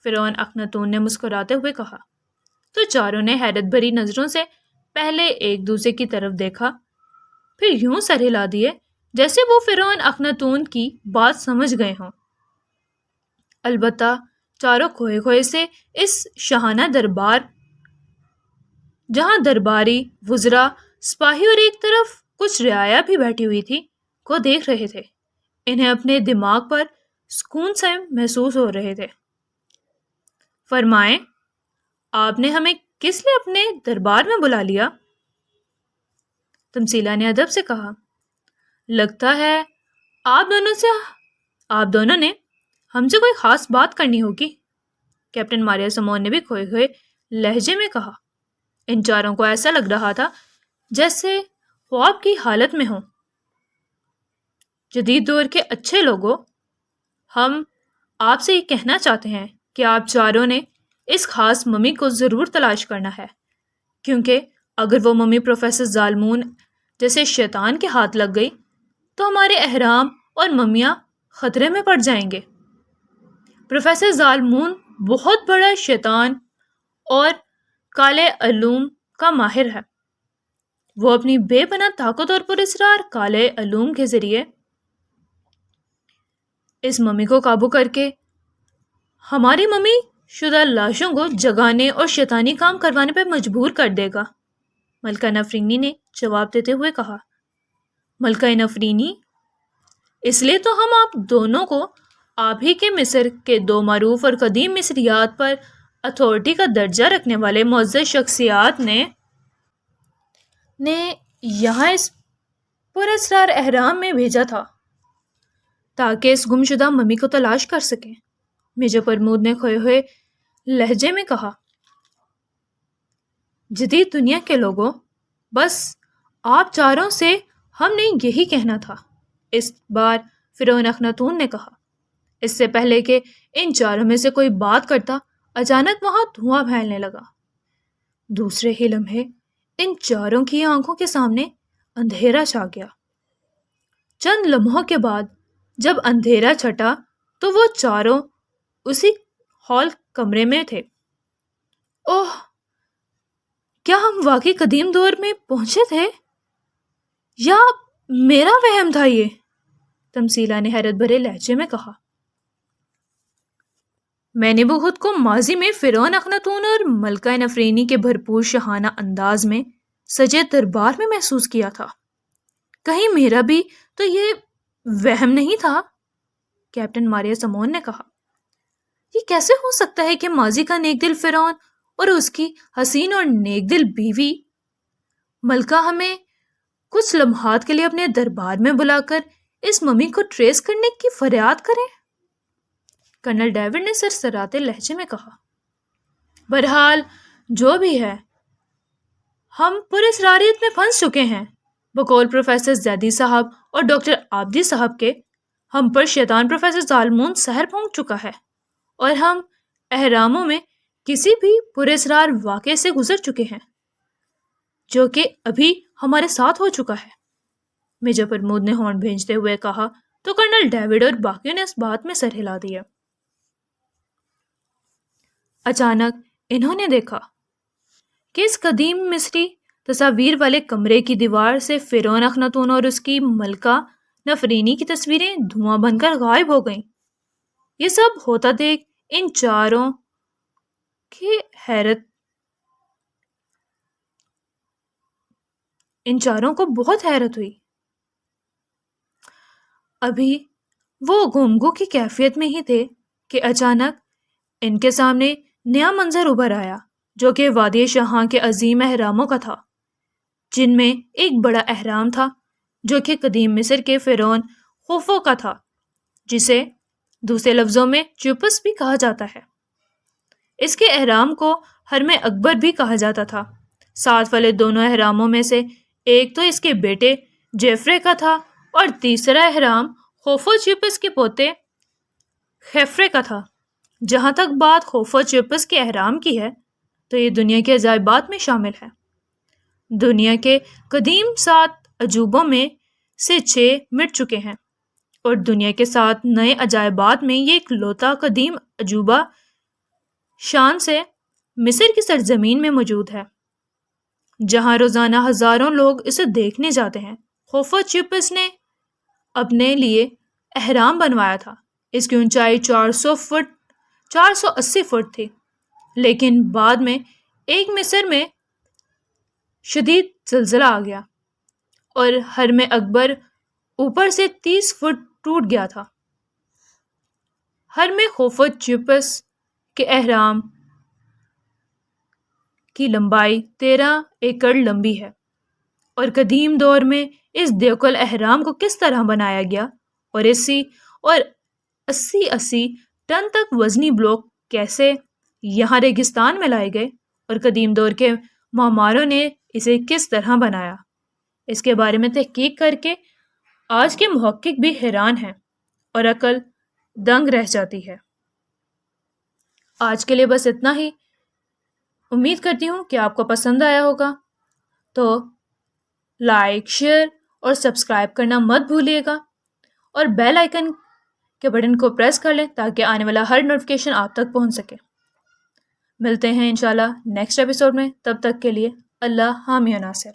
فرعون اخناتون نے مسکراتے ہوئے کہا۔ تو چاروں نے حیرت بھری نظروں سے پہلے ایک دوسرے کی طرف دیکھا، پھر یوں سر ہلا دیے جیسے وہ فرعون اخناتون کی بات سمجھ گئے ہوں۔ البتہ چاروں کھوئے کھوئے سے اس شاہانہ دربار، جہاں درباری، وزراء، سپاہی اور ایک طرف کچھ رعایا بھی بیٹھی ہوئی تھی، کو دیکھ رہے تھے۔ انہیں اپنے دماغ پر سکون سے محسوس ہو رہے تھے۔ فرمائیں، آپ نے ہمیں کس لیے اپنے دربار میں بلا لیا؟ تمثیلہ نے ادب سے کہا۔ لگتا ہے آپ دونوں نے ہم سے کوئی خاص بات کرنی ہوگی، کیپٹن ماریا سمون نے بھی کھوئے ہوئے لہجے میں کہا۔ ان چاروں کو ایسا لگ رہا تھا جیسے خواب کی حالت میں ہوں۔ جدید دور کے اچھے لوگوں، ہم آپ سے یہ کہنا چاہتے ہیں کہ آپ چاروں نے اس خاص ممی کو ضرور تلاش کرنا ہے، کیونکہ اگر وہ ممی پروفیسر زالمون جیسے شیطان کے ہاتھ لگ گئی تو ہمارے احرام اور ممیاں خطرے میں پڑ جائیں گے۔ پروفیسر زالمون بہت بڑا شیطان اور کالے علوم کا ماہر ہے۔ وہ اپنی بے پناہ طاقت اور پراسرار کالے علوم کے ذریعے اس ممی کو قابو کر کے ہماری ممی شدہ لاشوں کو جگانے اور شیطانی کام کروانے پر مجبور کر دے گا، ملکہ نفرینی نے جواب دیتے ہوئے کہا۔ ملکہ نفرینی، اس لیے تو ہم آپ دونوں کو آپ ہی کے مصر کے دو معروف اور قدیم مصریات پر اتھارٹی کا درجہ رکھنے والے معزز شخصیات نے یہاں اس پراسرار احرام میں بھیجا تھا تاکہ اس گمشدہ ممی کو تلاش کر سکیں، میجر پرمود نے کھوئے ہوئے لہجے میں کہا۔ جدید دنیا کے لوگوں، بس آپ چاروں سے ہم نے یہی کہنا تھا، اس بار فرعون اخناتون نے کہا۔ اس سے پہلے کہ ان چاروں میں سے کوئی بات کرتا، اچانک وہاں دھواں پھیلنے لگا۔ دوسرے ہی لمحے ان چاروں کی آنکھوں کے سامنے اندھیرا چھا گیا۔ چند لمحوں کے بعد جب اندھیرا چھٹا تو وہ چاروں اسی ہال کمرے میں تھے۔ اوہ، کیا ہم واقعی قدیم دور میں پہنچے تھے یا میرا وہم تھا یہ؟ تمثیلہ نے حیرت بھرے لہجے میں کہا۔ میں نے وہ خود کو ماضی میں فرعون اخناتون اور ملکہ نفرینی کے بھرپور شاہانہ انداز میں سجے دربار میں محسوس کیا تھا۔ کہیں میرا بھی تو یہ وہم نہیں تھا؟ کیپٹن ماریا سمون نے کہا۔ یہ کیسے ہو سکتا ہے کہ ماضی کا نیک دل فرعون اور اس کی حسین اور نیک دل بیوی ملکہ ہمیں کچھ لمحات کے لیے اپنے دربار میں بلا کر اس ممی کو ٹریس کرنے کی فریاد کریں؟ کرنل ڈیوڈ نے سرسراتے لہجے میں کہا۔ بہرحال جو بھی ہے، ہم پراسراریت میں پھنس چکے ہیں۔ بقول پروفیسر زیدی صاحب اور ڈاکٹر آبدی صاحب کے، ہم پر شیطان پروفیسر زالمون سحر پھونک چکا ہے، اور ہم احراموں میں کسی بھی پراسرار واقعے سے گزر چکے ہیں جو کہ ابھی ہمارے ساتھ ہو چکا ہے۔ میجر پرمود نے ہارن بھیجتے ہوئے کہا تو کرنل ڈیوڈ اور باقیوں نے اس بات میں سر ہلا دیا۔ اچانک انہوں نے دیکھا کہ اس قدیم مصری تصاویر والے کمرے کی دیوار سے فرعون اخناتون اور اس کی ملکہ نفرینی کی تصویریں دھواں بن کر غائب ہو گئیں۔ یہ سب ہوتا دیکھ ان چاروں کو بہت حیرت ہوئی۔ ابھی وہ گمگو کی کیفیت میں ہی تھے کہ اچانک ان کے سامنے نیا منظر ابھر آیا، جو کہ وادی شاہاں کے عظیم اہراموں کا تھا، جن میں ایک بڑا اہرام تھا جو کہ قدیم مصر کے فرعون خوفو کا تھا، جسے دوسرے لفظوں میں چیوپس بھی کہا جاتا ہے۔ اس کے اہرام کو حرم اکبر بھی کہا جاتا تھا۔ ساتھ والے دونوں اہراموں میں سے ایک تو اس کے بیٹے جیفرے کا تھا اور تیسرا اہرام خوفو چیوپس کے پوتے خیفرے کا تھا۔ جہاں تک بات خوفو چیوپس کے اہرام کی ہے تو یہ دنیا کے عجائبات میں شامل ہے۔ دنیا کے قدیم 7 عجوبوں میں سے 6 مٹ چکے ہیں، اور دنیا کے 7 نئے عجائبات میں یہ اکلوتا قدیم عجوبہ شان سے مصر کی سرزمین میں موجود ہے، جہاں روزانہ ہزاروں لوگ اسے دیکھنے جاتے ہیں۔ خوفو چیپس نے اپنے لیے اہرام بنوایا تھا۔ اس کی اونچائی 480 فٹ تھی، لیکن بعد میں ایک مصر میں شدید زلزلہ آ گیا اور حرم اکبر اوپر سے 30 فٹ ٹوٹ گیا تھا۔ حرم خوفو چیپس کے اہرام کی لمبائی 13 ایکڑ لمبی ہے، اور قدیم دور میں اس دیوکل اہرام کو کس طرح بنایا گیا اور 80 ٹن تک وزنی بلاک کیسے یہاں ریگستان میں لائے گئے اور قدیم دور کے معماروں نے اسے کس طرح بنایا، اس کے بارے میں تحقیق کر کے آج کے محقق بھی حیران ہیں اور عقل دنگ رہ جاتی ہے۔ آج کے لیے بس اتنا ہی۔ امید کرتی ہوں کہ آپ کو پسند آیا ہوگا، تو لائک، شیئر اور سبسکرائب کرنا مت بھولیے گا، اور بیل آئیکن کے بٹن کو پریس کر لیں تاکہ آنے والا ہر نوٹیفیکیشن آپ تک پہنچ سکے۔ ملتے ہیں انشاءاللہ نیکسٹ ایپیسوڈ میں، تب تک کے لیے اللہ حامی و ناصر۔